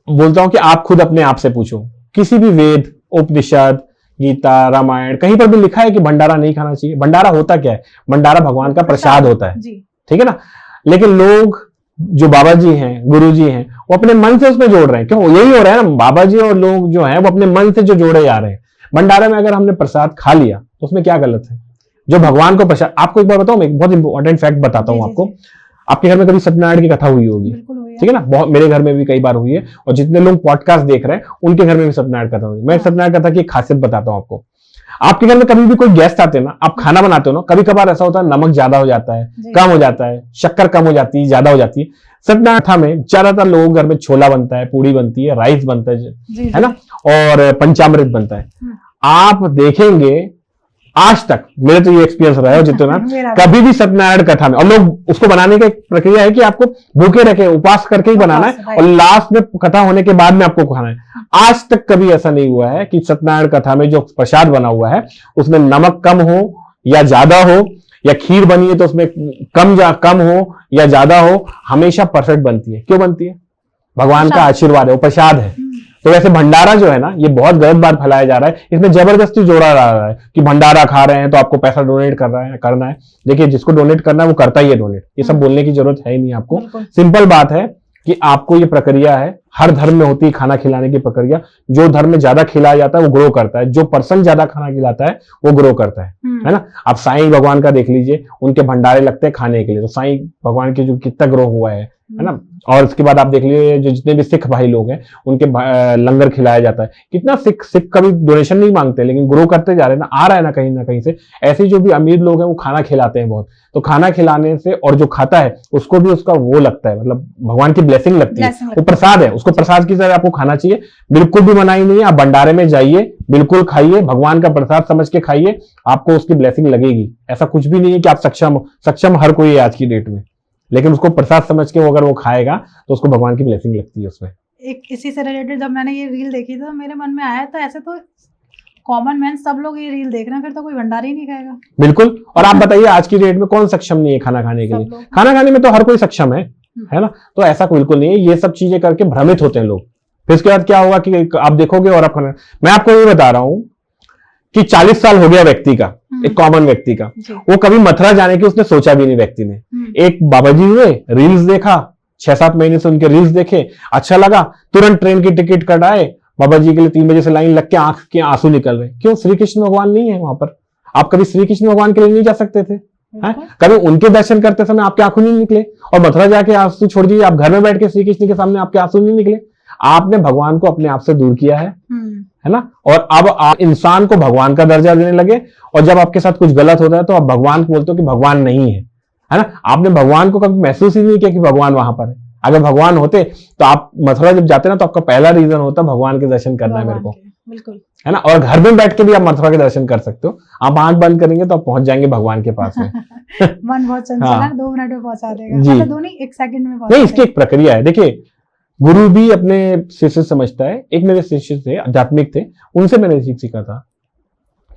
बोलता हूं कि आप खुद अपने आप से पूछो। किसी भी वेद, उपनिषद, गीता, रामायण, कहीं पर भी लिखा है कि भंडारा नहीं खाना चाहिए? भंडारा होता क्या है? भंडारा भगवान का प्रसाद होता है, ठीक है ना। लेकिन लोग जो बाबा जी हैं, गुरु जी हैं, वो अपने मन से उसमें जोड़ रहे हैं। क्यों? यही हो रहा है ना, बाबा जी और लोग जो हैं वो अपने मन से जो जोड़े जा रहे हैं। भंडारे में अगर हमने प्रसाद खा लिया तो उसमें क्या गलत है? जो भगवान को प्रसाद, आपको एक बार बताऊं, एक बहुत इंपॉर्टेंट फैक्ट बताता हूं आपको। आपके घर में कभी सत्यनारायण की कथा हुई होगी, ठीक है ना, बहुत, मेरे घर में भी कई बार हुई है, और जितने लोग पॉडकास्ट देख रहे हैं उनके घर में भी सत्यनारायण कथा हुई है। मैं सत्यनारायण कथा की एक खासियत बताता हूं आपको। आपके घर में कभी भी कोई गेस्ट आते हैं ना, आप खाना बनाते हो ना, कभी कभार ऐसा होता है नमक ज्यादा हो जाता है, कम हो जाता है, शक्कर कम हो जाती है, ज्यादा हो जाती है। सत्यनारायण कथा में ज्यादातर लोगों के घर में छोला बनता है, पूड़ी बनती है, राइस बनता है ना, और पंचामृत बनता है। आप देखेंगे आज तक, मेरे तो ये एक्सपीरियंस रहा है जितना, कभी भी सत्यनारायण कथा में, और लोग उसको बनाने की प्रक्रिया है कि आपको भूखे रखे, उपवास करके ही बनाना है, और लास्ट में कथा होने के बाद में आपको खाना है। आज तक कभी ऐसा नहीं हुआ है कि सत्यनारायण कथा में जो प्रसाद बना हुआ है उसमें नमक कम हो या ज्यादा हो, या खीर बनी है तो उसमें कम हो या ज्यादा हो, हमेशा परफेक्ट बनती है। क्यों बनती है? भगवान का आशीर्वाद है, वो प्रसाद है। तो वैसे भंडारा जो है ना, ये बहुत गलत बात फैलाया जा रहा है, इसमें जबरदस्ती जोड़ा जा रहा है कि भंडारा खा रहे हैं तो आपको पैसा डोनेट करना है। देखिए, जिसको डोनेट करना है वो करता ही है डोनेट, ये सब बोलने की जरूरत है ही नहीं आपको। सिंपल बात है कि आपको ये प्रक्रिया है, हर धर्म में होती है खाना खिलाने की प्रक्रिया। जो धर्म में ज्यादा खिलाया जाता है वो ग्रो करता है, जो पर्सन ज्यादा खाना खिलाता है वो ग्रो करता है ना। आप साईं भगवान का देख लीजिए, उनके भंडारे लगते हैं खाने के लिए, तो साईं भगवान के जो कितना ग्रो हुआ है ना। और उसके बाद आप देख लीजिए, जो जितने भी सिख भाई लोग हैं उनके लंगर खिलाया जाता है। कितना सिख कभी डोनेशन नहीं मांगते, लेकिन ग्रो करते जा रहे हैं ना, आ रहा है ना कहीं से। ऐसे जो भी अमीर लोग हैं वो खाना खिलाते हैं बहुत, तो खाना खिलाने से, और जो खाता है उसको भी उसका वो लगता है, मतलब भगवान की ब्लेसिंग लगती है, वो प्रसाद है, उसको प्रसाद की तरह आपको खाना चाहिए। बिल्कुल भी मनाही नहीं है, आप भंडारे में जाइए, बिल्कुल खाइए, भगवान का प्रसाद समझ के खाइए, आपको उसकी ब्लेसिंग लगेगी। ऐसा कुछ भी नहीं है कि आप सक्षम हर कोई है आज की डेट में, लेकिन उसको प्रसाद समझ के अगर वो खाएगा तो उसको भगवान की ब्लेसिंग लगती है उसमें। एक इसी से रिलेटेड जब मैंने ये रील देखी तो मेरे मन में आया, तो ऐसे तो कॉमन मैन सब लोग ये रील देख रहे हैं, फिर तो कोई भंडारा ही नहीं खाएगा। बिल्कुल। और आप बताइए, आज की डेट में कौन सक्षम नहीं है खाना खाने के लिए? खाना खाने में तो हर कोई सक्षम है ना। तो ऐसा बिल्कुल नहीं है, ये सब चीजें करके भ्रमित होते हैं लोग। फिर उसके बाद क्या होगा कि आप देखोगे और आप, मैं आपको ये बता रहा हूं कि 40 साल हो गया व्यक्ति का, एक कॉमन व्यक्ति का, वो कभी मथुरा जाने की उसने सोचा भी नहीं व्यक्ति ने। एक बाबा जी हुए, रील्स देखा, 6-7 महीने से उनके रील्स देखे, अच्छा लगा, तुरंत ट्रेन की टिकट कटाए, बाबा जी के लिए 3 बजे से लाइन लग के आंख के आंसू निकल रहे। क्यों? श्री कृष्ण भगवान नहीं है वहां पर। आप कभी श्री कृष्ण भगवान के लिए नहीं जा सकते थे? कभी उनके दर्शन करते समय आपके आंसू नहीं निकले? और मथुरा जाके आंसू छोड़ दीजिए, आप घर में बैठ के श्री कृष्ण के सामने आपके आंसू नहीं निकले? आपने भगवान को अपने आप से दूर किया है ना? और अब आप इंसान को भगवान का दर्जा देने लगे, और जब आपके साथ कुछ गलत होता है तो आप भगवान को बोलते हो कि भगवान नहीं है ना? आपने भगवान को कभी महसूस ही नहीं किया कि भगवान वहां पर है। अगर भगवान होते तो आप मथुरा जब जाते ना, तो आपका पहला रीजन होता भगवान के दर्शन करना है मेरे को, बिल्कुल, है ना? और घर में बैठ के भी आप मथुरा के दर्शन कर सकते हो। आप आंख बंद करेंगे तो आप पहुंच जाएंगे भगवान के पास में। मन बहुत चंचल है, 2 मिनट में पहुंचा देगा जी। मतलब 2 नहीं 1 सेकंड में पहुंचा नहीं, इसकी एक प्रक्रिया है। देखिए, गुरु भी अपने शिष्य समझता है। एक मेरे शिष्य थे, आध्यात्मिक थे, उनसे मैंने सीखा था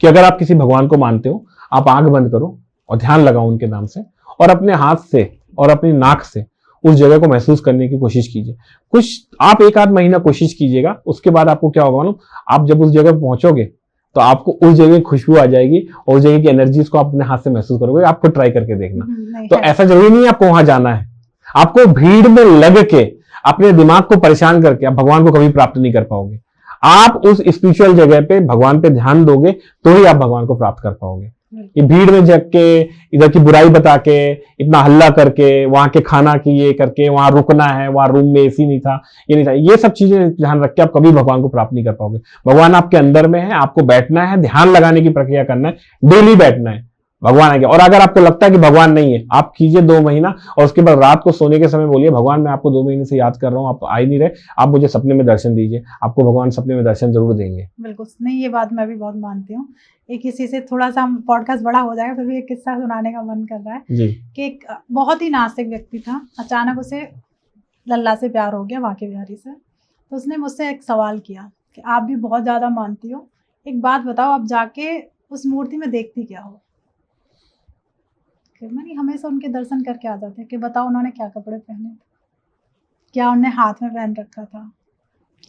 कि अगर आप किसी भगवान को मानते हो, आप आंख बंद करो और ध्यान लगाओ उनके नाम से, और अपने हाथ से और अपनी नाक से उस जगह को महसूस करने की कोशिश कीजिए। कुछ आप 1-8 महीना कोशिश कीजिएगा, उसके बाद आपको क्या होगा मालूम? आप जब उस जगह पहुंचोगे तो आपको उस जगह की खुशबू आ जाएगी, और उस जगह की एनर्जीज को आप अपने हाथ से महसूस करोगे। आपको ट्राई करके देखना। तो ऐसा जरूरी नहीं है आपको वहां जाना है। आपको भीड़ में लग के अपने दिमाग को परेशान करके आप भगवान को कभी प्राप्त नहीं कर पाओगे। आप उस स्पिरिचुअल जगह पे भगवान पे ध्यान दोगे तो ही आप भगवान को प्राप्त कर पाओगे। ये भीड़ में जग के, इधर की बुराई बता के, इतना हल्ला करके, वहां के खाना की ये करके, वहां रुकना है, वहां रूम में एसी नहीं था, ये नहीं था, ये सब चीजें ध्यान रख के आप कभी भगवान को प्राप्त नहीं कर पाओगे। भगवान आपके अंदर में है, आपको बैठना है, ध्यान लगाने की प्रक्रिया करना है, डेली बैठना है, भगवान आएंगे। और अगर आपको लगता है कि भगवान नहीं है, आप कीजिए 2 महीना, और उसके बाद रात को सोने के समय बोलिए, भगवान मैं आपको 2 महीने से याद कर रहा हूँ, आप आ ही नहीं रहे, आप मुझे सपने में दर्शन दीजिए। आपको भगवान सपने में दर्शन जरूर देंगे। बिल्कुल नहीं, ये बात मैं भी बहुत मानती हूँ। एक किसी से थोड़ा सा पॉडकास्ट बड़ा हो जाएगा, फिर भी एक किस्सा सुनाने का मन कर रहा है जी। कि एक बहुत ही नास्तिक व्यक्ति था, अचानक उसे लल्ला से प्यार हो गया, बांके बिहारी से। तो उसने मुझसे एक सवाल किया कि आप भी बहुत ज़्यादा मानती हो, एक बात बताओ, आप जाके उस मूर्ति में देखती क्या हो? मैंने हमेशा उनके दर्शन करके आ जाते हैं कि बताओ उन्होंने क्या कपड़े पहने थे, क्या उन्हें हाथ में पहन रखा था।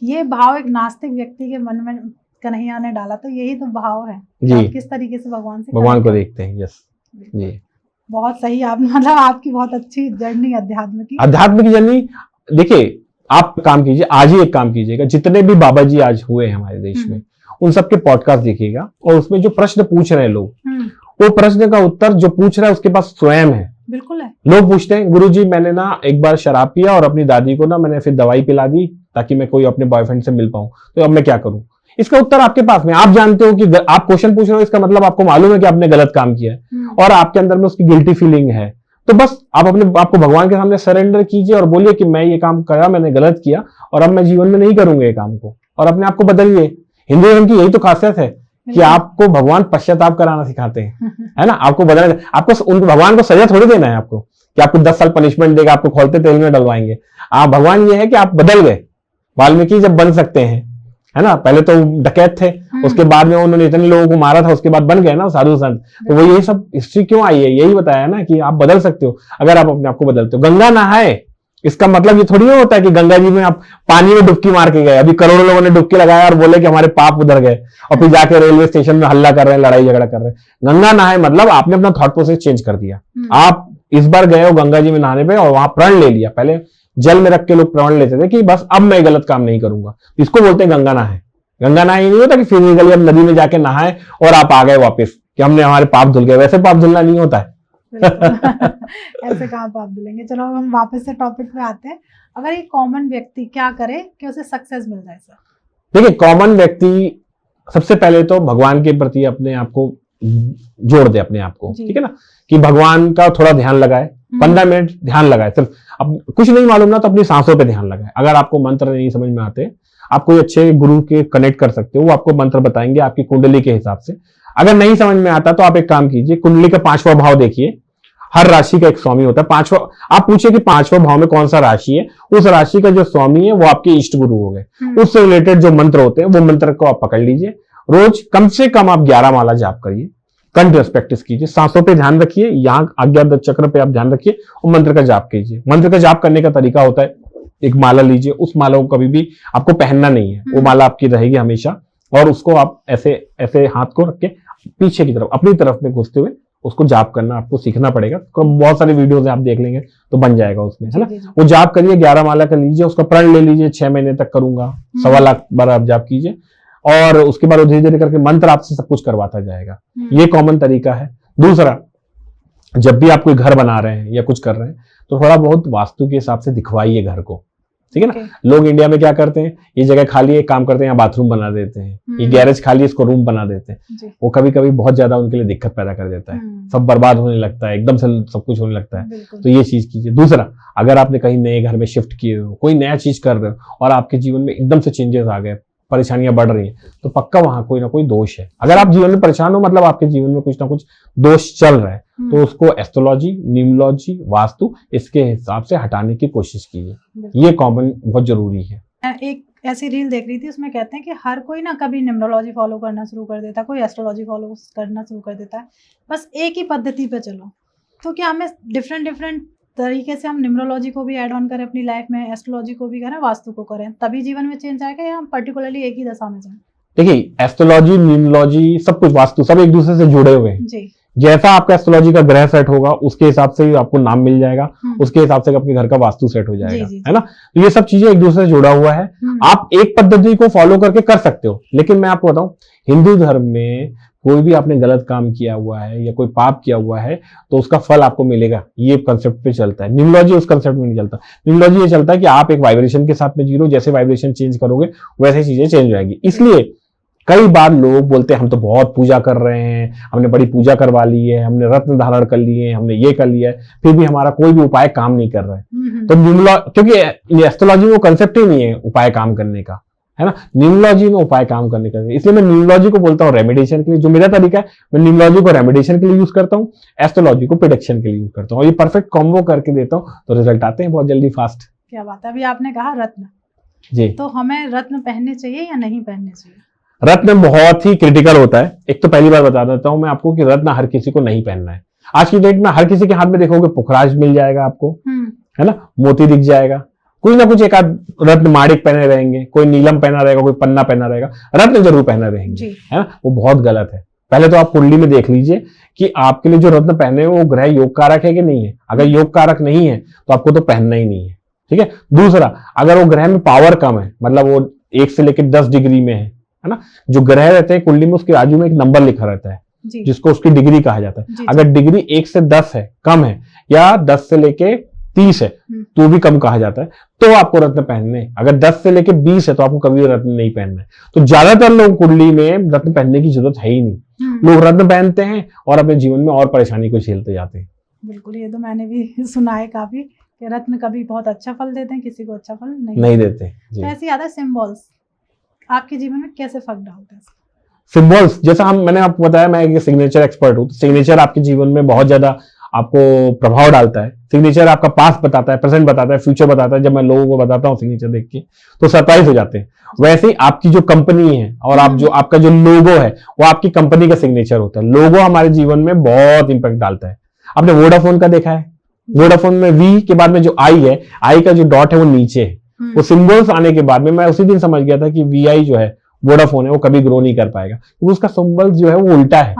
ये भाव एक नास्तिक व्यक्ति के मन में कन्हैया ने डाला। तो यही तो भाव है कि आप किस तरीके से भगवान को देखते हैं। यस जी, बहुत सही। आप मतलब आपकी बहुत अच्छी जर्नी आध्यात्मिक जर्नी। देखिए, आप काम कीजिए, आज ही एक काम कीजिएगा, जितने भी बाबा जी आज हुए हैं हमारे देश में, उन सबके पॉडकास्ट देखिएगा, और उसमें जो प्रश्न पूछ रहे हैं लोग, वो प्रश्न का उत्तर जो पूछ रहा है उसके पास स्वयं है। बिल्कुल है। लोग पूछते हैं, गुरुजी मैंने ना एक बार शराब पिया और अपनी दादी को ना मैंने फिर दवाई पिला दी ताकि मैं कोई अपने बॉयफ्रेंड से मिल पाऊं, तो अब मैं क्या करूं? इसका उत्तर आपके पास में। आप जानते हो कि आप क्वेश्चन पूछ रहे हो, इसका मतलब आपको मालूम है कि आपने गलत काम किया है, और आपके अंदर में उसकी गिल्टी फीलिंग है। तो बस आप अपने आपको भगवान के सामने सरेंडर कीजिए और बोलिए कि मैं ये काम करा, मैंने गलत किया, और अब मैं जीवन में नहीं करूंगा ये काम को, और अपने आप को बदलिए। हिंदू धर्म की यही तो खासियत है कि आपको भगवान पश्चाताप कराना सिखाते हैं, है ना? आपको बदलना, आपको उनको भगवान को सजा थोड़ी देना है आपको कि आपको 10 साल पनिशमेंट देगा, आपको खोलते तेल में डलवाएंगे। आप भगवान ये है कि आप बदल गए। वाल्मीकि जब बन सकते हैं, है ना, पहले तो डकैत थे, उसके बाद में उन्होंने इतने लोगों को मारा था, उसके बाद बन गए ना साधु संत। तो वो ये सब हिस्ट्री क्यों आई है? यही बताया ना कि आप बदल सकते हो अगर आप अपने आप को बदलते हो। गंगा नहाए, इसका मतलब ये थोड़ी होता है कि गंगा जी में आप पानी में डुबकी मार के गए। अभी करोड़ों लोगों ने डुबकी लगाया और बोले कि हमारे पाप उधर गए, और फिर जाके रेलवे स्टेशन में हल्ला कर रहे हैं, लड़ाई झगड़ा कर रहे हैं। गंगा नहाए मतलब आपने अपना थॉट प्रोसेस चेंज कर दिया। आप इस बार गए हो गंगा जी में नहाने पे और वहां प्रण ले लिया। पहले जल में रख के लोग प्रण लेते थे कि बस अब मैं गलत काम नहीं करूंगा, इसको बोलते हैं गंगा नहाए। गंगा नहाए नहीं होता कि फिजिकली अब नदी में जाके नहाए और आप आ गए वापस कि हमने हमारे पाप धुल गए। वैसे पाप धुलना नहीं होता है। ऐसे कहाँ पाप धुलेंगे। चलो हम वापस से टॉपिक पे आते हैं। अगर एक कॉमन व्यक्ति क्या करे कि उसे सक्सेस मिल जाए? सर देखिए, कॉमन व्यक्ति सबसे पहले तो भगवान के प्रति अपने आप को जोड़ दे, अपने आप को, ठीक है ना, कि भगवान का थोड़ा ध्यान लगाए, 15 मिनट ध्यान लगाए। सिर्फ अब कुछ नहीं मालूम ना तो अपनी सांसों पे ध्यान लगाए। अगर आपको मंत्र नहीं समझ में आते, आप कोई अच्छे गुरु के कनेक्ट कर सकते हो, वो आपको मंत्र बताएंगे आपकी कुंडली के हिसाब से। अगर नहीं समझ में आता तो आप एक काम कीजिए, कुंडली का 5वां भाव देखिए। हर राशि का एक स्वामी होता है। 5वां आप पूछिए कि 5वां भाव में कौन सा राशि है, उस राशि का जो स्वामी है वो आपके इष्ट गुरु हो गए। उससे रिलेटेड जो मंत्र होते हैं वो मंत्र को आप पकड़ लीजिए। रोज कम से कम आप 11 माला जाप करिए, कंटिन्यूस प्रैक्टिस कीजिए। सांसों पे ध्यान रखिए, यहाँ आज्ञा चक्र पे आप ध्यान रखिए और मंत्र का जाप कीजिए। मंत्र का जाप करने का तरीका होता है, एक माला लीजिए, उस माला को कभी भी आपको पहनना नहीं है, वो माला आपकी रहेगी हमेशा, और उसको आप ऐसे ऐसे हाथ को रख के पीछे की तरफ अपनी तरफ में घुसते हुए उसको जाप करना आपको सीखना पड़ेगा। तो बहुत सारे वीडियोस आप देख लेंगे तो बन जाएगा उसमें, है ना। वो जाप करिए, 11 माला कर लीजिए, उसका प्रण ले लीजिए, 6 महीने तक करूंगा, 1.25 लाख बार आप जाप कीजिए, और उसके बाद धीरे धीरे करके मंत्र आपसे सब कुछ करवाता जाएगा। ये कॉमन तरीका है। दूसरा, जब भी आप कोई घर बना रहे हैं या कुछ कर रहे हैं तो थोड़ा बहुत वास्तु के हिसाब से दिखवाइए घर को, ठीक है ना। लोग इंडिया में क्या करते हैं, ये जगह खाली है, काम करते हैं, यहाँ बाथरूम बना देते हैं, ये गैरेज खाली है, इसको रूम बना देते हैं। वो कभी कभी बहुत ज्यादा उनके लिए दिक्कत पैदा कर देता है, सब बर्बाद होने लगता है, एकदम से सब कुछ होने लगता है। तो ये चीज कीजिए। दूसरा, अगर आपने कहीं नए घर में शिफ्ट किए हो, कोई नया चीज कर रहे हो और आपके जीवन में एकदम से चेंजेस आ गए, परेशानियां बढ़ रही हैं, तो पक्का वहां कोई ना कोई दोष है। अगर आप जीवन में परेशान हो, मतलब आपके जीवन में कुछ ना कुछ दोष चल रहा है, तो उसको एस्ट्रोलॉजी, न्यूमरोलॉजी, वास्तु, इसके हिसाब से हटाने की कोशिश कीजिए। ये कॉमन बहुत जरूरी है। एक ऐसी रील देख रही थी, उसमें कहते हैं कि हर कोई ना कभी न्यूमरोलॉजी फॉलो करना शुरू कर देता है, कोई एस्ट्रोलॉजी फॉलो करना शुरू कर देता है, बस एक ही पद्धति पे चलो। तो क्या हमें डिफरेंट तरीके से हम न्यूमरोलॉजी को भी ऐड ऑन करें अपनी लाइफ में, एस्ट्रोलॉजी को भी करें, वास्तु को करें, तभी जीवन में चेंज आएगा, या हम पर्टिकुलरली एक ही दशा में जाएं? देखिए, एस्ट्रोलॉजी, न्यूमरोलॉजी, सब कुछ, वास्तु, सब एक दूसरे से जुड़े हुए हैं जी। जैसा आपका एस्ट्रोलॉजी का ग्रह सेट होगा उसके हिसाब से आपको नाम मिल जाएगा, उसके हिसाब से आपके घर का वास्तु सेट हो जाएगा, है ना। तो ये सब चीजें एक दूसरे से जुड़ा हुआ है। आप एक पद्धति को फॉलो करके कर सकते हो, लेकिन मैं आपको बताऊं, हिंदू धर्म में कोई भी आपने गलत काम किया हुआ है या कोई पाप किया हुआ है तो उसका फल आपको मिलेगा, ये कंसेप्ट पे चलता है। न्यूमरोलॉजी उस कंसेप्ट में नहीं चलता। न्यूमरोलॉजी ये चलता है कि आप एक वाइब्रेशन के साथ में जी रहे हो, जैसे वाइब्रेशन चेंज करोगे वैसे चीजें चेंज हो जाएगी। इसलिए कई बार लोग बोलते हैं हम तो बहुत पूजा कर रहे हैं, हमने बड़ी पूजा करवा ली है, हमने रत्न धारण कर लिए, हमने ये कर लिया है, फिर भी हमारा कोई भी उपाय काम नहीं कर रहा है। तो न्यूमरोलॉजी, क्योंकि एस्ट्रोलॉजी में वो कंसेप्ट ही नहीं है उपाय काम करने का, है ना। न्यूमरोलॉजी में उपाय काम करने का, इसलिए मैं न्यूमरोलॉजी को बोलता हूँ रेमेडिएशन के लिए। जो मेरा तरीका है, मैं न्यूमरोलॉजी को रेमेडिएशन के लिए यूज करता हूँ, एस्ट्रोलॉजी को प्रेडिक्शन के लिए यूज करता हूँ, और ये परफेक्ट कॉम्बो करके देता हूँ तो रिजल्ट आते हैं बहुत जल्दी, फास्ट। क्या बात है। अभी आपने कहा रत्न जी, तो हमें रत्न पहनने चाहिए या नहीं पहनने चाहिए? रत्न बहुत ही क्रिटिकल होता है। एक तो पहली बार बता देता हूं मैं आपको कि रत्न हर किसी को नहीं पहनना है। आज की डेट में हर किसी के हाथ में देखोगे पुखराज मिल जाएगा आपको, है ना, मोती दिख जाएगा, कुछ ना कुछ एक आध रत्न माणिक पहने रहेंगे, कोई नीलम पहना रहेगा, कोई पन्ना पहना रहेगा, रत्न जरूर पहना रहेंगे, है ना। वो बहुत गलत है। पहले तो आप कुंडली में देख लीजिए कि आपके लिए जो रत्न पहने वो ग्रह योग कारक है कि नहीं है। अगर योग कारक नहीं है तो आपको तो पहनना ही नहीं है, ठीक है। दूसरा, अगर वो ग्रह में पावर कम है, मतलब वो 1 से लेकर 10 डिग्री में है ना, जो ग्रह रहते हैं कुंडली में उसके बाजू में एक नंबर लिखा रहता है जिसको उसकी डिग्री कहा जाता है। अगर डिग्री 1 से 10 है, कम है, या 10 से लेके 30 है तो भी कम कहा जाता है, तो आपको रत्न पहनने। अगर 10 से लेके 20 है तो आपको कभी रत्न नहीं पहनना है। तो ज्यादातर लोग कुंडली में रत्न पहनने की जरूरत है ही नहीं। लोग रत्न पहनते हैं और अपने जीवन में और परेशानी को झेलते जाते हैं। बिल्कुल, ये तो मैंने भी सुना है काफी कि रत्न कभी बहुत अच्छा फल देते हैं, किसी को अच्छा फल नहीं देते। तो ऐसे आता है सिंबल्स आपके जीवन में कैसे फर्क डालते हैं? सिंबल्स, जैसा मैंने आपको बताया, मैं एक सिग्नेचर एक्सपर्ट हूँ। सिग्नेचर आपके जीवन में बहुत ज्यादा आपको प्रभाव डालता है। सिग्नेचर आपका पास्ट बताता है, प्रेजेंट बताता है, फ्यूचर बताता है। जब मैं लोगों को बताता हूँ सिग्नेचर देख के तो सरप्राइज हो जाते हैं। वैसे ही आपकी जो कंपनी है और आप जो आपका जो लोगो है वो आपकी कंपनी का सिग्नेचर होता है। लोगो हमारे जीवन में बहुत इंपैक्ट डालता है। आपने वोडाफोन का देखा है, वोडाफोन में वी के बाद में जो आई है, आई का जो डॉट है वो नीचे है। वो सिंबल्स आने के बाद में मैं उसी दिन समझ गया था कि वीआई जो है वोडाफोन है वो कभी ग्रो नहीं कर पाएगा, क्योंकि उसका सिंबल जो है वो उल्टा है।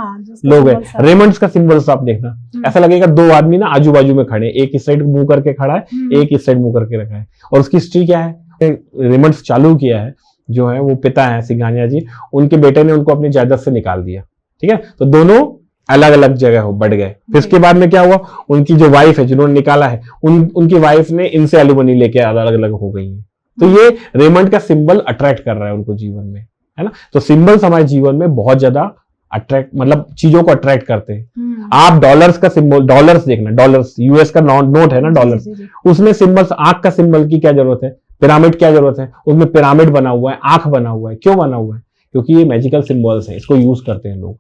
लोग है रेमंड्स का सिंबल्स आप देखना, ऐसा लगेगा 2 आदमी ना आजू बाजू में खड़े, एक इस साइड मुंह करके खड़ा है, एक इस साइड मुंह करके रखा है। और उसकी हिस्ट्री क्या है, रेमंड्स चालू किया है जो है वो पिता है सिंघानिया जी, उनके बेटे ने उनको अपनी जायदाद से निकाल दिया, ठीक है। तो दोनों अलग अलग जगह हो बढ़ गए। फिर इसके बाद में क्या हुआ, उनकी जो वाइफ है जिन्होंने निकाला है उनकी वाइफ ने इनसे एलुमनी लेके अलग अलग हो गई है। तो ये रेमंड का सिंबल अट्रैक्ट कर रहा है उनको जीवन में, है ना। तो सिंबल्स हमारे जीवन में बहुत ज्यादा अट्रैक्ट, मतलब चीजों को अट्रैक्ट करते हैं। आप डॉलर्स का सिंबल, डॉलर्स देखना, डॉलर्स यूएस का नोट है ना डॉलर्स, उसमें सिंबल्स, आंख का सिंबल की क्या जरूरत है, पिरामिड क्या जरूरत है, उसमें पिरामिड बना हुआ है, आंख बना हुआ है। क्यों बना हुआ है? क्योंकि ये मैजिकल सिंबल्स है, इसको यूज करते हैं लोग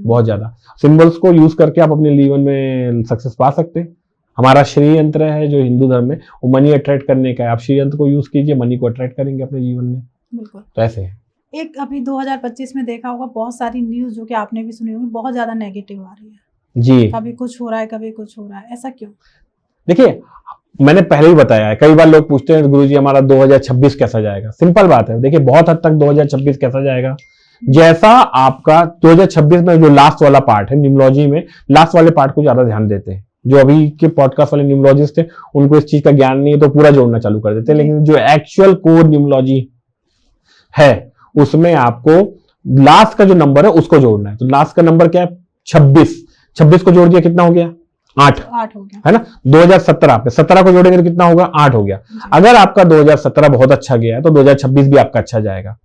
बहुत ज्यादा। सिंबल्स को यूज करके आप अपने जीवन में सक्सेस पा सकते हैं। हमारा श्री यंत्र है जो हिंदू धर्म में, वो मनी अट्रैक्ट करने का है। आप श्री यंत्र को यूज कीजिए, मनी को अट्रैक्ट करेंगे अपने जीवन में। बिल्कुल। तो ऐसे है। एक अभी 2025 में देखा होगा बहुत सारी न्यूज जो कि आपने भी सुनी होगी, बहुत ज्यादा नेगेटिव आ रही है जी। कभी कुछ हो रहा है, कभी कुछ हो रहा है, ऐसा क्यों? देखिए, मैंने पहले ही बताया है, कई बार लोग पूछते हैं गुरुजी हमारा 2026 कैसा जाएगा। सिंपल बात है, देखिए बहुत हद तक 2026 कैसा जाएगा जैसा आपका 2026 में जो लास्ट वाला पार्ट है न्यूमरोलॉजी में, लास्ट वाले पार्ट को ज्यादा ध्यान देते हैं। जो अभी के पॉडकास्ट वाले न्यूमरोलॉजिस्ट थे उनको इस चीज का ज्ञान नहीं है तो पूरा जोड़ना चालू कर देते हैं, लेकिन जो एक्चुअल कोर न्यूमरोलॉजी है उसमें आपको लास्ट का जो नंबर है उसको जोड़ना है। तो लास्ट का नंबर क्या है? 26 को जोड़ दिया कितना हो गया? 8 हो गया, है ना। 2017 पे 17 को जोड़ेंगे तो कितना होगा? 8 हो गया। अगर आपका 2017 बहुत अच्छा गया तो 2026 भी आपका अच्छा जाएगा।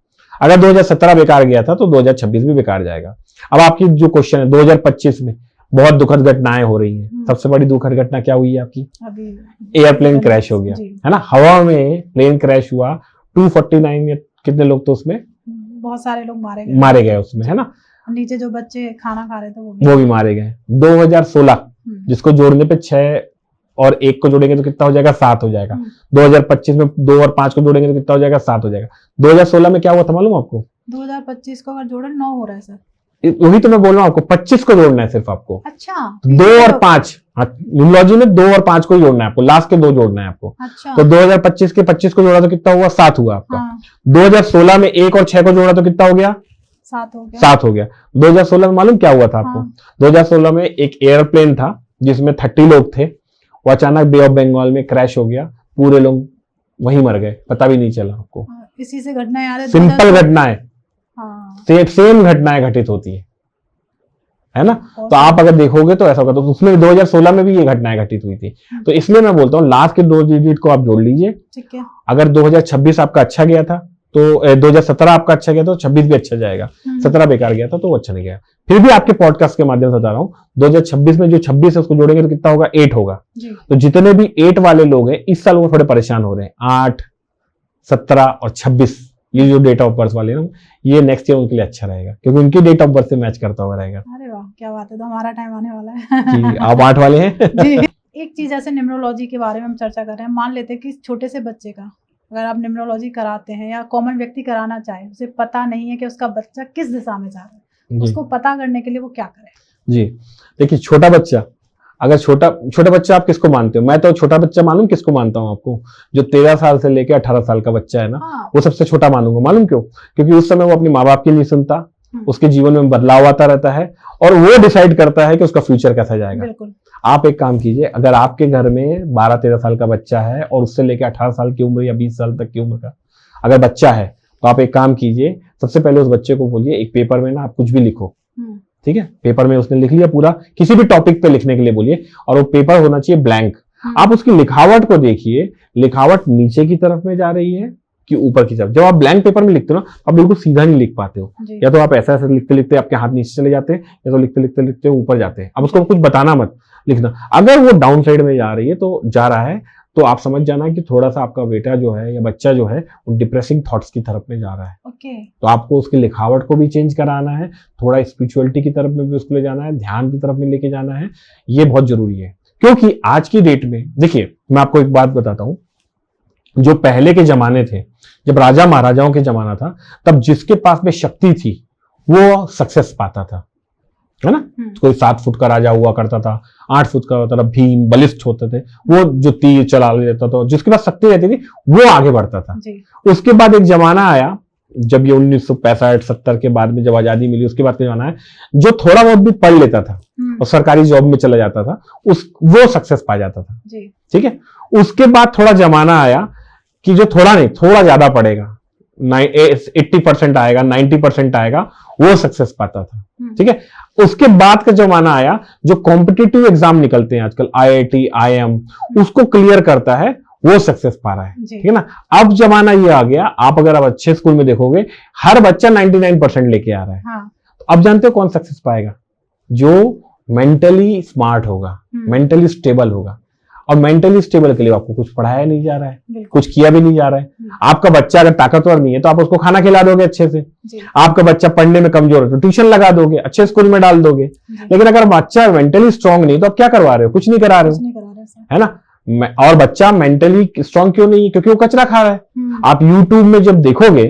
अगर 2017 बेकार गया था तो 2026 भी बेकार जाएगा। अब आपकी जो क्वेश्चन है 2025 में बहुत दुखद घटनाएं हो रही हैं। सबसे बड़ी दुखद घटना क्या हुई है आपकी? एयरप्लेन क्रैश हो गया, है ना। हवा में प्लेन क्रैश हुआ, 249 या कितने लोग तो उसमें बहुत सारे लोग मारे गए उसमें, है ना। नीचे जो बच्चे खाना खा रहे थे वो भी मारे गए। 2016 जिसको जोड़ने पे 6 और 1 को जोड़ेंगे तो कितना हो जाएगा? 7 हो जाएगा। 2025 में 2 और 5 को जोड़ेंगे तो कितना हो जाएगा? 7 हो जाएगा। 2016 में क्या हुआ था मालूम आपको? 2025 को अगर जोड़े 9 हो रहा है सर। वही तो मैं बोल रहा हूँ आपको, 25 को जोड़ना है सिर्फ आपको। अच्छा, 2 और 5, न्यूमरोलॉजी में 2 और 5 को ही जोड़ना है आपको, लास्ट के 2 जोड़ना है आपको। अच्छा। तो 2025 के 25 को जोड़ा तो कितना हुआ? 7 हुआ आपका। 2016 में 1 और 6 को जोड़ा तो कितना हो गया? 7 हो गया। 2016 में मालूम क्या हुआ था आपको? 2016 में एक एयरप्लेन था जिसमें 30 लोग थे, वो अचानक बे ऑफ बंगाल में क्रैश हो गया, पूरे लोग वहीं मर गए, पता भी नहीं चला आपको। इसी से घटना याद है, सिंपल घटना है, सेम घटनाएं घटित होती है ना। तो आप अगर देखोगे तो ऐसा होगा। तो उसमें 2016 में भी ये घटनाएं घटित हुई थी। तो इसलिए मैं बोलता हूँ लास्ट के 2 डिजिट को आप जोड़ लीजिए। ठीक है। अगर 2026 आपका अच्छा गया था तो 2017 आपका अच्छा गया तो 26 भी अच्छा जाएगा। 17 बेकार गया था तो वो अच्छा नहीं गया। फिर भी आपके पॉडकास्ट के माध्यम से बता रहा हूँ, 2026 में जो 26 है उसको जोड़ेंगे तो कितना होगा? 8 होगा। तो जितने भी 8 वाले लोग हैं इस साल वो थोड़े परेशान हो रहे हैं। 8, 17 और 26 ये जो डेट ऑफ बर्थ वाले ना, ये नेक्स्ट ईयर उनके लिए अच्छा रहेगा क्योंकि उनकी डेट ऑफ बर्थ से मैच करता हुआ रहेगा। अरे वाह, क्या बात है। तो हमारा टाइम आने वाला है जी, आप 8 वाले हैं जी। एक चीज ऐसे न्यूमरोलॉजी के बारे में हम चर्चा कर रहे हैं, मान लेते हैं कि छोटे से बच्चे का अगर आप न्यूमरोलॉजी कराते हैं या कॉमन व्यक्ति कराना चाहे, उसे पता नहीं है कि उसका बच्चा किस दिशा में जा रहा है, उसको पता करने के लिए वो क्या करे? जी देखिए, छोटा बच्चा, अगर छोटा बच्चा आप किसको मानते हो? मैं तो छोटा बच्चा मालूम किसको मानता हूँ आपको? जो 13 साल से लेकर 18 साल का बच्चा है ना, वो सबसे छोटा मानूंगा। मालूम क्यों? क्योंकि उस समय वो अपने माँ बाप की नहीं सुनता, उसके जीवन में बदलाव आता रहता है और वो डिसाइड करता है कि उसका फ्यूचर कैसा जाएगा। बिल्कुल। आप एक काम कीजिए, अगर आपके घर में 12-13 साल का बच्चा है और उससे लेकर 18 साल की उम्र या 20 साल तक की उम्र का अगर बच्चा है, तो आप एक काम कीजिए, सबसे पहले उस बच्चे को बोलिए एक पेपर में ना आप कुछ भी लिखो। ठीक है, पेपर में उसने लिख लिया पूरा, किसी भी टॉपिक पे लिखने के लिए बोलिए, और वो पेपर होना चाहिए ब्लैंक। आप उसकी लिखावट को देखिए, लिखावट नीचे की तरफ में जा रही है कि ऊपर की तरफ। जब आप ब्लैंक पेपर में लिखते हो ना, आप बिल्कुल सीधा नहीं लिख पाते हो, या तो आप ऐसा लिखते लिखते आपके हाथ नीचे चले जाते हैं, या तो लिखते लिखते ऊपर जाते हैं। अब उसको कुछ बताना मत, लिखना। अगर वो डाउन साइड में जा रही है तो जा रहा है, तो आप समझ जाना कि थोड़ा सा आपका बेटा जो है या बच्चा जो है वो डिप्रेसिंग थॉट्स की तरफ में जा रहा है। तो आपको उसकी लिखावट को भी चेंज कराना है, थोड़ा स्पिरिचुअलिटी की तरफ में भी उसको ले जाना है, ध्यान की तरफ में लेके जाना है। ये बहुत जरूरी है, क्योंकि आज की डेट में देखिए, मैं आपको एक बात बताता हूं, जो पहले के जमाने थे, जब राजा महाराजाओं के जमाना था, तब जिसके पास में शक्ति थी वो सक्सेस पाता था, है ना। कोई 7 फुट का राजा हुआ करता था, 8 फुट का होता था, भीम बलिष्ठ होते थे, वो जो तीर चला लेता था, जिसके पास शक्ति रहती थी वो आगे बढ़ता था। उसके बाद एक जमाना आया, जब ये 1965-70 के बाद में जब आजादी मिली, उसके बाद का जमाना है, जो थोड़ा बहुत भी पढ़ लेता था और सरकारी जॉब में चला जाता था, वो सक्सेस पा जाता था। ठीक है, उसके बाद थोड़ा जमाना आया कि जो थोड़ा नहीं, थोड़ा ज्यादा पढ़ेगा, 80% आएगा, 90% आएगा, वो सक्सेस पाता था। ठीक है, उसके बाद का जमाना आया, जो कॉम्पिटिटिव एग्जाम निकलते हैं आजकल, IIT, IIM, उसको क्लियर करता है, वो सक्सेस पा रहा है। ठीक है ना। अब जमाना ये आ गया, आप अगर आप अच्छे स्कूल में देखोगे, हर बच्चा 99% लेके आ रहा है। तो अब जानते हो कौन सक्सेस पाएगा? जो मेंटली स्मार्ट होगा, मेंटली स्टेबल होगा। और मेंटली स्टेबल के लिए आपको कुछ पढ़ाया नहीं जा रहा है, कुछ किया भी नहीं जा रहा है। आपका बच्चा अगर ताकतवर नहीं है तो आप उसको खाना खिला दोगे अच्छे से। आपका बच्चा पढ़ने में कमजोर है तो ट्यूशन लगा दोगे, अच्छे स्कूल में डाल दोगे। लेकिन अगर बच्चा मेंटली स्ट्रांग नहीं तो आप क्या करवा रहे हो? कुछ नहीं करा रहे हो, है ना। और बच्चा मेंटली स्ट्रांग क्यों नहीं है? क्योंकि वो कचरा खा रहा है। आप यूट्यूब में जब देखोगे,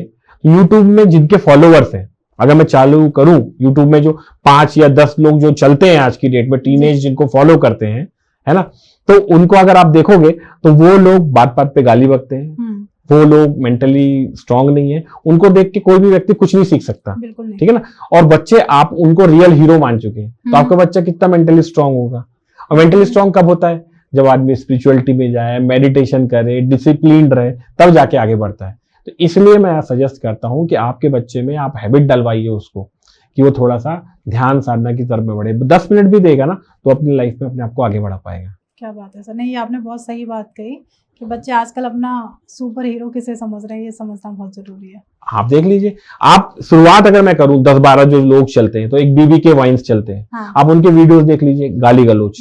यूट्यूब में जिनके फॉलोवर्स हैं, अगर मैं चालू करूं यूट्यूब में, जो 5 या 10 लोग जो चलते हैं आज की डेट में, टीनेज जिनको फॉलो करते हैं, है ना, तो उनको अगर आप देखोगे तो वो लोग बात बात पे गाली बकते हैं, वो लोग मेंटली स्ट्रांग नहीं है, उनको देख के कोई भी व्यक्ति कुछ नहीं सीख सकता, बिल्कुल नहीं। ठीक है ना। और बच्चे आप उनको रियल हीरो मान चुके हैं, तो आपका बच्चा कितना मेंटली स्ट्रांग होगा। और मेंटली स्ट्रांग कब होता है? जब आदमी स्पिरिचुअलिटी में जाए, मेडिटेशन करे, डिसिप्लिन रहे, तब जाके आगे बढ़ता है। तो इसलिए मैं सजेस्ट करता हूं कि आपके बच्चे में आप हैबिट डलवाइए उसको, कि वो थोड़ा सा ध्यान साधना की तरफ में बढ़े। 10 मिनट भी देगा ना तो अपनी लाइफ में अपने आप को आगे बढ़ा पाएगा। क्या बात है सर, नहीं आपने बहुत सही बात कही कि बच्चे आजकल अपना सुपर हीरो किसे समझ रहे हैं, ये समझना बहुत जरूरी है। आप देख लीजिए, आप शुरुआत अगर मैं करूं 10-12 जो लोग चलते हैं, तो एक बीबी के वाइन्स चलते हैं, हाँ। आप उनके वीडियोस देख लीजिए, गाली गलोच,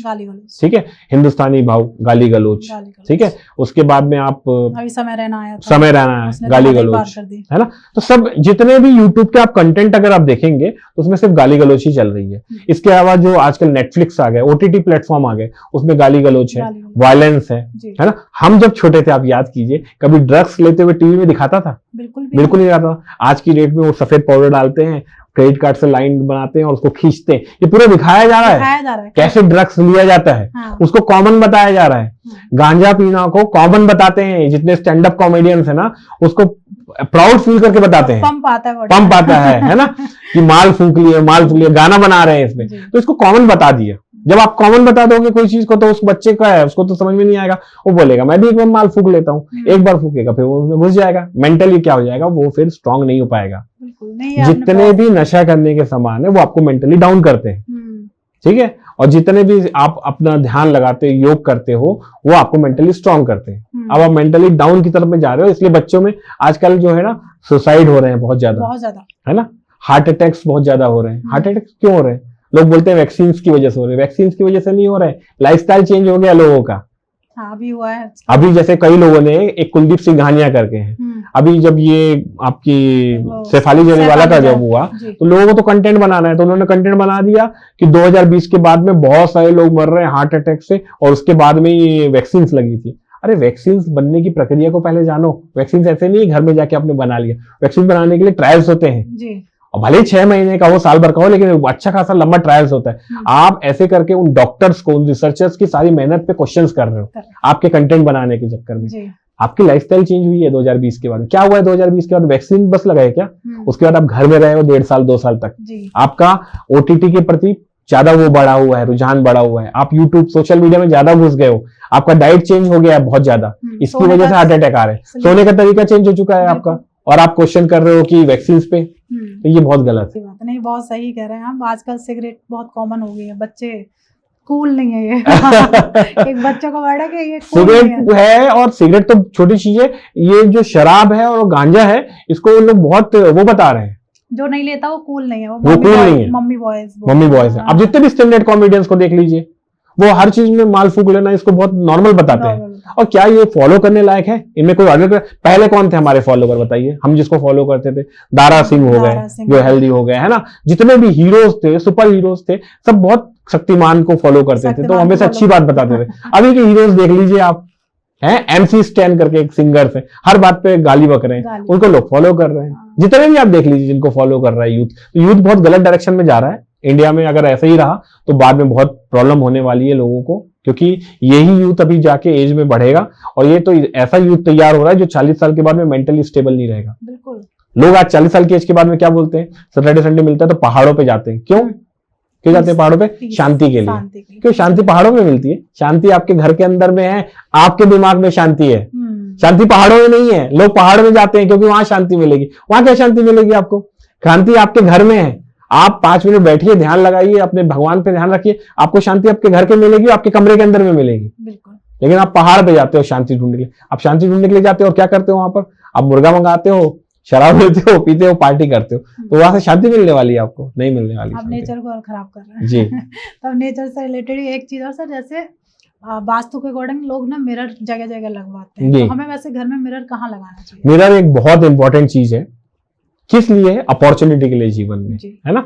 ठीक है, हिंदुस्तानी भाव, गाली गलोच, ठीक है। उसके बाद में आप अभी समय रहना आया था, समय रहना है, गाली गलोच, है ना। तो सब जितने भी यूट्यूब के आप कंटेंट अगर आप देखेंगे तो उसमें सिर्फ गाली गलोच ही चल रही है। इसके अलावा जो आजकल नेटफ्लिक्स आ गए, OTT प्लेटफॉर्म आ गए, उसमें गाली गलोच है, वायलेंस है ना। हम जब छोटे थे, आप याद कीजिए, कभी ड्रग्स लेते हुए टीवी में दिखाता था? बिल्कुल नहीं आता। आज की डेट में वो सफेद पाउडर डालते हैं, क्रेडिट कार्ड से लाइन बनाते हैं और उसको खींचते हैं। ये पूरा दिखाया जा रहा है कैसे ड्रग्स लिया जाता है। हाँ। उसको कॉमन बताया जा रहा है। गांजा पीना को कॉमन बताते हैं। जितने स्टैंड अप कॉमेडियंस है ना, उसको प्राउड फील करके बताते हैं, पंप आता है ना, कि माल फूंक लिए, गाना बना रहे हैं इसमें, तो इसको कॉमन बता दिया। जब आप कॉमन बता दोगे कोई चीज को, तो उस बच्चे का है, उसको तो समझ में नहीं आएगा। वो बोलेगा मैं भी एक बार माल फूंक लेता हूँ, एक बार फूकेगा, फिर वो उसमें घुस जाएगा। मेंटली क्या हो जाएगा, वो फिर स्ट्रांग नहीं हो पाएगा। जितने भी नशा करने के सामान है वो आपको मेंटली डाउन करते हैं, ठीक है। और जितने भी आप अपना ध्यान लगाते हो, योग करते हो, वो आपको मेंटली स्ट्रांग करते हैं। अब आप मेंटली डाउन की तरफ में जा रहे हो, इसलिए बच्चों में आजकल जो है ना, सुसाइड हो रहे हैं बहुत ज्यादा, है ना। हार्ट अटैक्स बहुत ज्यादा हो रहे हैं। हार्ट अटैक्स क्यों हो रहे हैं? लोग बोलते हैं वैक्सीन की वजह से हो रहे हैं। वैक्सीन की वजह से नहीं हो रहे, लाइफस्टाइल चेंज हो गया लोगों का। हाँ, अभी हुआ है। अभी जैसे कई लोगों ने, एक कुलदीप सिंह घानिया करके हैं, अभी जब ये आपकी शेफाली जरीवाला का जब हुआ, तो लोगों को तो कंटेंट बनाना है, तो उन्होंने कंटेंट बना दिया कि 2020 के बाद में बहुत सारे लोग मर रहे हैं हार्ट अटैक से, और उसके बाद में ये वैक्सीन लगी थी। अरे वैक्सीन बनने की प्रक्रिया को पहले जानो। वैक्सीन ऐसे नहीं घर में जाके आपने बना लिया। वैक्सीन बनाने के लिए ट्रायल्स होते हैं, और भले ही 6 महीने का हो, साल भर का हो, लेकिन अच्छा खासा लंबा ट्रायल्स होता है। आप ऐसे करके उन डॉक्टर्स को, उन रिसर्चर्स की सारी मेहनत पे क्वेश्चंस कर रहे हो आपके कंटेंट बनाने के चक्कर में। आपकी लाइफस्टाइल चेंज हुई है 2020 के बाद। क्या हुआ है 2020 के बाद? वैक्सीन बस लगाए क्या? उसके बाद आप घर में रहे हो 1.5 साल 2 साल तक, आपका OTT के प्रति ज्यादा वो बढ़ा हुआ है, रुझान बढ़ा हुआ है। आप यूट्यूब, सोशल मीडिया में ज्यादा घुस गए हो, आपका डाइट चेंज हो गया है बहुत ज्यादा, इसकी वजह से हार्ट अटैक आ रहे हैं। सोने का तरीका चेंज हो चुका है आपका, और आप क्वेश्चन कर रहे हो कि वैक्सीन पे, तो ये बहुत गलत है। नहीं, बहुत सही कह रहे हैं आप। आजकल सिगरेट बहुत कॉमन हो गई है, बच्चे कूल नहीं है ये। एक बच्चों को वर्ड है कि ये सिगरेट है, और सिगरेट तो छोटी चीज है। ये जो शराब है और गांजा है, इसको लोग बहुत वो बता रहे हैं, जो नहीं लेता वो कूल नहीं है, वो कूल नहीं है, मम्मी बॉयज है। अब जितने भी स्टैंडर्ड कॉमेडियंस को देख लीजिए, वो हर चीज में माल फूक लेना इसको बहुत नॉर्मल बताते हैं। और क्या ये फॉलो करने लायक है? इनमें कोई ऑर्डर पहले कौन थे हमारे फॉलोवर बताइए? हम जिसको फॉलो करते थे, दारा सिंह हो गए, जो हेल्दी हो गए, है ना। जितने भी हीरोज थे, सुपर हीरोज थे, सब बहुत शक्तिमान को फॉलो करते थे, तो हमेशा अच्छी बात बताते थे। अभी के हीरोज देख लीजिए आप, हैं MC स्टैन करके एक सिंगर थे, हर बात पे गाली बक रहे हैं, उनको लोग फॉलो कर रहे हैं। जितने भी आप देख लीजिए जिनको फॉलो कर रहा है यूथ, तो यूथ बहुत गलत डायरेक्शन में जा रहा है। इंडिया में अगर ऐसे ही रहा तो बाद में बहुत प्रॉब्लम होने वाली है लोगों को, क्योंकि यही यूथ अभी जाके एज में बढ़ेगा, और ये तो ऐसा यूथ तैयार हो रहा है जो 40 साल के बाद में मेंटली स्टेबल नहीं रहेगा। बिल्कुल। लोग आज 40 साल की एज के बाद में क्या बोलते हैं? सैटरडे संडे मिलता है तो पहाड़ों पे जाते हैं। क्यों जाते हैं पहाड़ों पे? शांति के लिए। क्यों शांति पहाड़ों में मिलती है? शांति आपके घर के अंदर में है, आपके दिमाग में शांति है। शांति पहाड़ों में नहीं है। लोग पहाड़ में जाते हैं क्योंकि वहां शांति मिलेगी। वहां क्या शांति मिलेगी आपको? शांति आपके घर में है। आप 5 मिनट बैठिए, ध्यान लगाइए, अपने भगवान पे ध्यान रखिए, आपको शांति आपके घर के मिलेगी, आपके कमरे के अंदर में मिलेगी। बिल्कुल। लेकिन आप पहाड़ पे जाते हो शांति ढूंढने के लिए। आप शांति ढूंढने के लिए जाते हो और क्या करते हो वहां पर? आप मुर्गा मंगाते हो, शराब लेते हो, पीते हो, पार्टी करते हो, तो वहां से शांति मिलने वाली है आपको? नहीं मिलने वाली। आप नेचर को और खराब कर रहे हैं जी। तो नेचर से रिलेटेड एक चीज और सर, जैसे वास्तु के अकॉर्डिंग लोग ना मिरर जगह जगह लगवाते हैं, तो हमें वैसे घर में मिरर कहाँ लगाना चाहिए? मिरर एक बहुत इंपॉर्टेंट चीज है। किस लिए? अपॉर्चुनिटी के लिए जीवन में, है ना।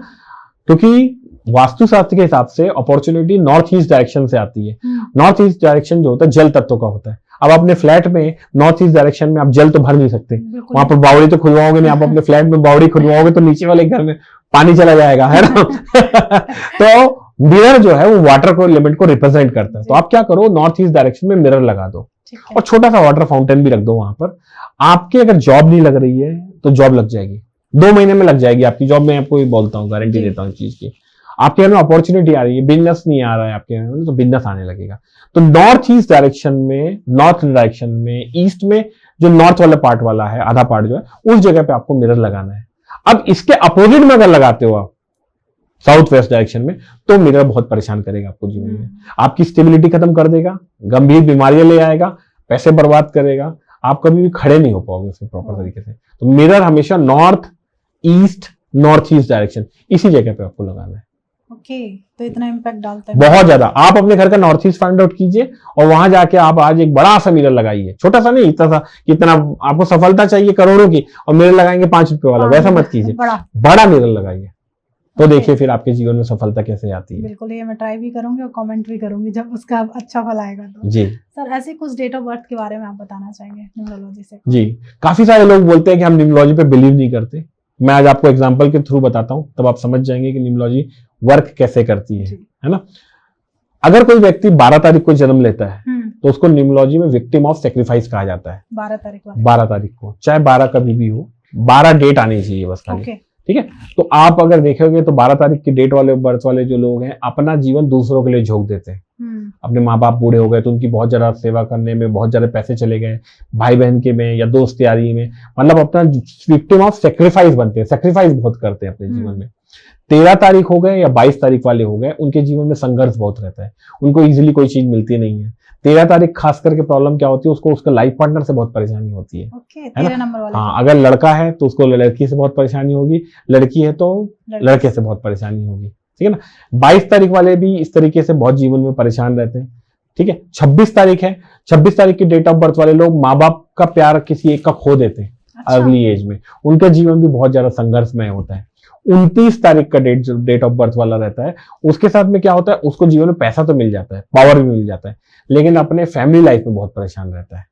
क्योंकि वास्तुशास्त्र के हिसाब से अपॉर्चुनिटी नॉर्थ ईस्ट डायरेक्शन से आती है। नॉर्थ ईस्ट डायरेक्शन जो होता है जल तत्व का होता है। अब अपने फ्लैट में नॉर्थ ईस्ट डायरेक्शन में आप जल तो भर नहीं सकते, वहां पर बावड़ी तो खुलवाओगे नहीं। आप अपने फ्लैट में बावड़ी खुलवाओगे तो नीचे वाले घर में पानी चला जाएगा, है ना। तो मिरर जो है वो वाटर को एलिमेंट को रिप्रेजेंट करता है। तो आप क्या करो, नॉर्थ ईस्ट डायरेक्शन में मिरर लगा दो, और छोटा सा वाटर फाउंटेन भी रख दो वहां पर। आपकी अगर जॉब नहीं लग रही है तो जॉब लग जाएगी, 2 महीने में लग जाएगी आपकी जॉब। मैं आपको ये बोलता हूँ, गारंटी देता हूँ इस चीज की। आपके घर में अपॉर्चुनिटी आ रही है, बिजनेस नहीं आ रहा है आपके घर में, तो बिजनेस आने लगेगा। तो नॉर्थ ईस्ट डायरेक्शन में, नॉर्थ डायरेक्शन में, ईस्ट में जो नॉर्थ वाला पार्ट वाला है, आधा पार्ट जो है, उस जगह पे आपको मिरर लगाना है। अब इसके अपोजिट में अगर लगाते हो आप साउथ वेस्ट डायरेक्शन में, तो मिरर बहुत परेशान करेगा आपको जीवन में। आपकी स्टेबिलिटी खत्म कर देगा, गंभीर बीमारियां ले आएगा, पैसे बर्बाद करेगा, आप कभी भी खड़े नहीं हो पाओगे उसमें प्रॉपर तरीके से। तो मिरर हमेशा north east, north east direction, इसी जगह पे आपको लगाना है। ओके, तो इतना इम्पैक्ट डालता है बहुत ज्यादा। आप अपने घर का नॉर्थ ईस्ट फाइंड आउट कीजिए और वहां जाके आप आज एक बड़ा सा मिरर लगाइए, छोटा सा नहीं, इतना सा, कितना आपको सफलता चाहिए करोड़ों की, और मिरर लगाएंगे 5 रुपए वाला, वैसा मत कीजिए, बड़ा मिरर लगाइए। तो देखिए फिर आपके जीवन में सफलता कैसे आती है। बिल्कुल, ये मैं ट्राई भी करूंगी और कमेंट भी करूंगी जब उसका अच्छा फल आएगा तो। जी सर, ऐसे कुछ डेट ऑफ बर्थ के बारे में आप बताना चाहेंगे न्यूमरोलॉजी से? जी, काफी सारे लोग बोलते हैं कि हम न्यूमरोलॉजी पे बिलीव नहीं करते। मैं आज आपको एग्जांपल के थ्रू बताता हूं, तब आप समझ जाएंगे कि न्यूमरोलॉजी वर्क कैसे करती है ना। अगर कोई व्यक्ति 12 तारीख को जन्म लेता है तो उसको न्यूमरोलॉजी में विक्टिम ऑफ सेक्रीफाइस कहा जाता है। 12 तारीख को, चाहे 12 कभी भी हो, 12 डेट आनी चाहिए बस खाली। ठीक है, तो आप अगर देखोगे तो 12 तारीख की डेट वाले बर्थ वाले जो लोग हैं, अपना जीवन दूसरों के लिए झोंक देते हैं। अपने माँ बाप बूढ़े हो गए तो उनकी बहुत ज्यादा सेवा करने में बहुत ज्यादा पैसे चले गए, भाई बहन के में या दोस्त यारी में, मतलब अपना विक्टिम ऑफ सेक्रीफाइस बनते हैं, सेक्रीफाइस बहुत करते हैं अपने जीवन में। 13 तारीख हो गए या 22 तारीख वाले हो गए, उनके जीवन में संघर्ष बहुत रहता है, उनको इजीली कोई चीज मिलती नहीं है। 13 तारीख खास करके प्रॉब्लम क्या होती है, उसको उसका लाइफ पार्टनर से बहुत परेशानी होती है। 13 नंबर वाले। हाँ, अगर लड़का है तो उसको लड़की से बहुत परेशानी होगी, लड़की है तो लड़के से बहुत परेशानी होगी। ठीक है ना। 22 तारीख वाले भी इस तरीके से बहुत जीवन में परेशान रहते हैं। ठीक है, 26 तारीख है, 26 तारीख की डेट ऑफ बर्थ वाले लोग माँ बाप का प्यार किसी एक का खो देते हैं अर्ली एज में, उनका जीवन भी बहुत ज्यादा संघर्षमय होता है। 29 तारीख का डेट ऑफ बर्थ वाला रहता है, उसके साथ में क्या होता है, उसको जीवन में पैसा तो मिल जाता है, पावर भी मिल जाता है, लेकिन अपने फैमिली लाइफ में बहुत परेशान रहता है।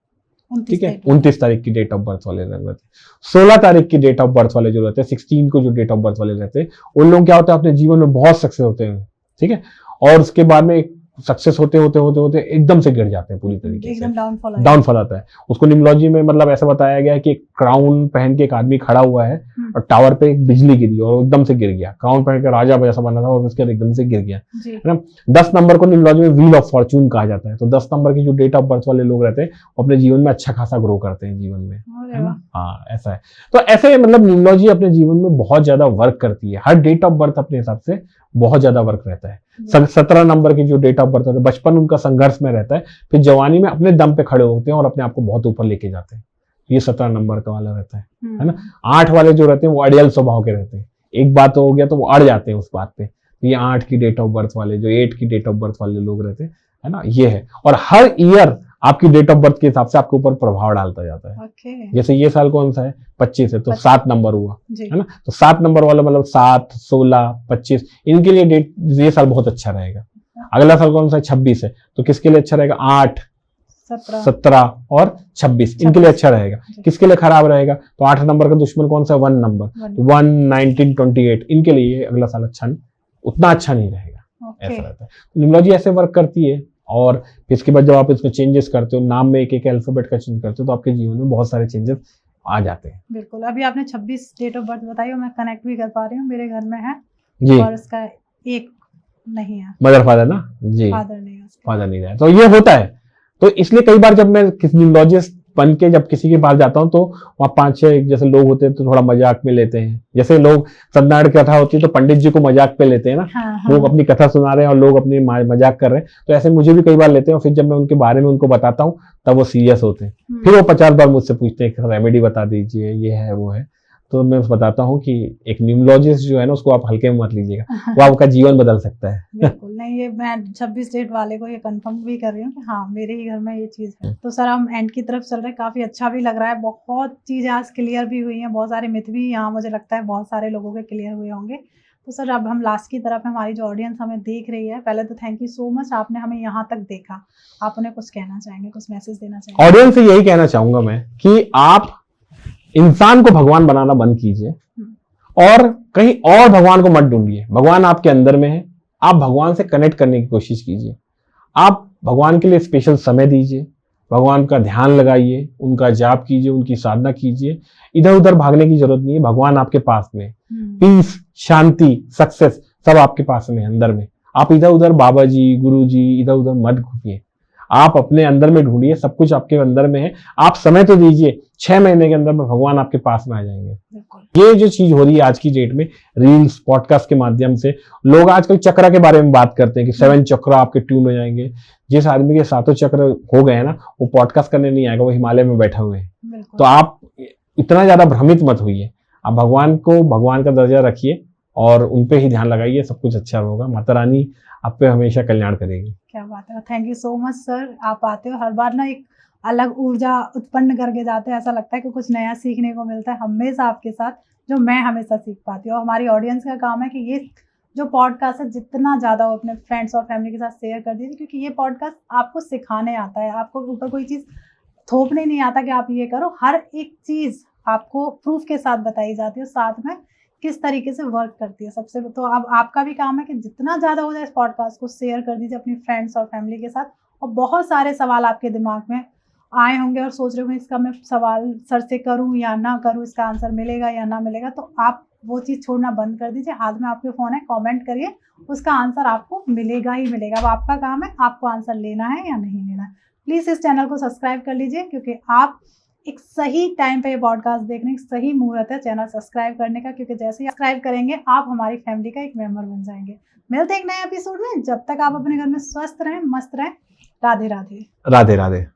ठीक है, 29 तारीख की डेट ऑफ बर्थ वाले रहते हैं। 16 तारीख की डेट ऑफ बर्थ वाले जो रहते हैं, 16 को जो डेट ऑफ बर्थ वाले रहते हैं, उन लोग क्या होता है, अपने जीवन में बहुत सक्सेस होते हैं। ठीक है, और उसके बाद में सक्सेस होते होते होते होते एकदम से गिर जाते हैं पूरी तरीके से, डाउनफॉल आता है। उसको न्यूमरोलॉजी में मतलब ऐसा बताया गया है कि एक क्राउन पहन के एक आदमी खड़ा हुआ है और टावर पे एक बिजली गिरी और एकदम से गिर गया। क्राउन पहन के राजा जैसा बना था और उसके एकदम से गिर गया, है ना। 10 नंबर को न्यूमरोलॉजी में व्हील ऑफ फॉर्च्यून कहा जाता है। तो 10 नंबर की जो डेट ऑफ बर्थ वाले लोग रहते हैं वो अपने जीवन में अच्छा खासा ग्रो करते हैं जीवन में, है ना। हाँ, ऐसा है। तो ऐसे मतलब न्यूमरोलॉजी अपने जीवन में बहुत ज्यादा वर्क करती है। हर डेट ऑफ बर्थ अपने हिसाब से बहुत ज्यादा वर्क रहता है। 17 नंबर की जो डेट ऑफ बर्थ होता है, बचपन उनका संघर्ष में रहता है, फिर जवानी में अपने दम पे खड़े होते हैं और अपने आप को बहुत ऊपर लेके जाते हैं। ये 17 नंबर का वाला रहता है ना। 8 वाले जो रहते हैं वो अड़ियल स्वभाव के रहते हैं, एक बात हो गया तो वो अड़ जाते हैं उस बात पे। ये 8 की डेट ऑफ बर्थ वाले, जो 8 की डेट ऑफ बर्थ वाले लोग रहते हैं, है ना, ये है। और हर ईयर आपकी डेट ऑफ बर्थ के हिसाब से आपके ऊपर प्रभाव डालता जाता है। जैसे ये साल कौन सा है, 25 है, तो 7 नंबर हुआ, है ना। तो 7 नंबर वाला मतलब 7, 16, 25, इनके लिए डेट ये साल बहुत अच्छा रहेगा। अगला साल कौन सा है, 26 है, तो किसके लिए अच्छा रहेगा, 8, 17 और 26, इनके लिए अच्छा रहेगा। किसके लिए खराब रहेगा, तो 8 नंबर का दुश्मन कौन सा है, 1 नंबर, 1, 19, 28, इनके लिए अगला साल अच्छा, उतना अच्छा नहीं रहेगा। ऐसा रहता है। न्यूमरोलॉजी ऐसे वर्क करती है। और फिर इसके बाद जब आप इसमें चेंजेस करते हो, नाम में एक अल्फाबेट का चेंज करते हो, तो आपके जीवन में बहुत सारे चेंजेस आ जाते हैं। बिल्कुल, अभी आपने 26 डेट ऑफ बर्थ बताई और मैं कनेक्ट भी कर पा रही हूँ, मेरे घर में है जी, और उसका एक नहीं है, मदर फादर ना जी, फादर नहीं है, फादर नहीं है, तो ये होता है। तो इसलिए कई बार जब मैं किसी न्यूमरोलॉजिस्ट बन के जब किसी के पास जाता हूँ तो वहाँ 5-6 जैसे लोग होते हैं तो थोड़ा मजाक में लेते हैं। जैसे लोग सत्यनारायण की कथा होती है तो पंडित जी को मजाक पे लेते हैं ना, लोग अपनी कथा सुना रहे हैं और लोग अपनी मजाक कर रहे हैं, तो ऐसे मुझे भी कई बार लेते हैं। और फिर जब मैं उनके बारे में उनको बताता हूँ तब वो सीरियस होते हैं, फिर वो 50 बार मुझसे पूछते हैं रेमेडी बता दीजिए, ये है वो है। तो मैं बताता हूँ कि एक न्यूमरोलॉजिस्ट जो है ना, उसको आप हल्के में मत लीजिएगा, वो आपका जीवन बदल सकता है। बिल्कुल नहीं, ये मैं 26 डेट वाले को ये कंफर्म भी कर रही हूँ कि हाँ, मेरे ही घर में ये चीज़ है। तो सर, हम एंड की तरफ चल रहे हैं, काफ़ी अच्छा भी लग रहा है, बहुत चीज़ें आज क्लियर भी हुई हैं, बहुत सारे मिथ भी यहाँ मुझे लगता है बहुत सारे लोगों के क्लियर हुए होंगे। तो सर, अब हम लास्ट की तरफ, हमारी जो ऑडियंस हमें देख रही है, पहले तो थैंक यू सो मच, आपने हमें यहाँ तक देखा। आप उन्हें कुछ कहना चाहेंगे, कुछ मैसेज देना चाहेंगे? ऑडियंस से यही कहना चाहूंगा मैं कि आप इंसान को भगवान बनाना बंद कीजिए और कहीं और भगवान को मत ढूंढिए। भगवान आपके अंदर में है, आप भगवान से कनेक्ट करने की कोशिश कीजिए। आप भगवान के लिए स्पेशल समय दीजिए, भगवान का ध्यान लगाइए, उनका जाप कीजिए, उनकी साधना कीजिए। इधर उधर भागने की जरूरत नहीं है, भगवान आपके पास में है। पीस, शांति, सक्सेस सब आपके पास में है, अंदर में। आप इधर उधर बाबा जी, गुरु जी इधर उधर मत घूमिए, आप अपने अंदर में ढूंढिए, सब कुछ आपके अंदर में है। आप समय तो दीजिए, 6 महीने के अंदर में भगवान आपके पास में आ जाएंगे। ये जो चीज हो रही है आज की डेट में, रील्स पॉडकास्ट के माध्यम से, लोग आजकल चक्र के बारे में बात करते हैं कि 7 चक्र आपके ट्यून हो जाएंगे। जिस आदमी के 7 चक्र हो गए हैं ना, वो पॉडकास्ट करने नहीं आएगा, वो हिमालय में बैठे हुए हैं। तो आप इतना ज्यादा भ्रमित मत होइए, आप भगवान को भगवान का दर्जा रखिए और उन पे ही ध्यान लगाइए, सब कुछ अच्छा होगा। माता रानी आप पे हमेशा कल्याण करेगी। क्या बात है, thank you so much sir. आप आते हो हर बार ना एक अलग ऊर्जा उत्पन्न करके जाते हैं, ऐसा लगता है कि कुछ नया सीखने को मिलता है हमेशा आपके साथ, जो मैं हमेशा सीख पाती हूँ। हमारी ऑडियंस का काम है कि ये जो पॉडकास्ट है जितना ज़्यादा वो अपने फ्रेंड्स और फैमिली के साथ शेयर कर दीजिए, क्योंकि ये पॉडकास्ट आपको सिखाने आता है, आपको ऊपर कोई चीज़ थोपने नहीं आता कि आप ये करो। हर एक चीज़ आपको प्रूफ के साथ बताई जाती है, साथ में किस तरीके से वर्क करती है। सबसे तो अब आपका भी काम है कि जितना ज़्यादा हो जाए इस पॉडकास्ट को शेयर कर दीजिए अपनी फ्रेंड्स और फैमिली के साथ। और बहुत सारे सवाल आपके दिमाग में आए होंगे और सोच रहे होंगे इसका मैं सवाल सर से करूं या ना करूं, इसका आंसर मिलेगा या ना मिलेगा, तो आप वो चीज़ छोड़ना बंद कर दीजिए। हाथ में आपके फ़ोन है, कमेंट करिए, उसका आंसर आपको मिलेगा ही मिलेगा। अब आपका काम है आपको आंसर लेना है या नहीं लेना है। प्लीज़ इस चैनल को सब्सक्राइब कर लीजिए, क्योंकि आप एक सही टाइम पे ये पॉडकास्ट देखने की सही मुहूर्त है चैनल सब्सक्राइब करने का, क्योंकि जैसे ही सब्सक्राइब करेंगे आप हमारी फैमिली का एक मेंबर बन जाएंगे। मिलते हैं एक नए एपिसोड में, जब तक आप अपने घर में स्वस्थ रहें, मस्त रहें। राधे राधे। राधे राधे।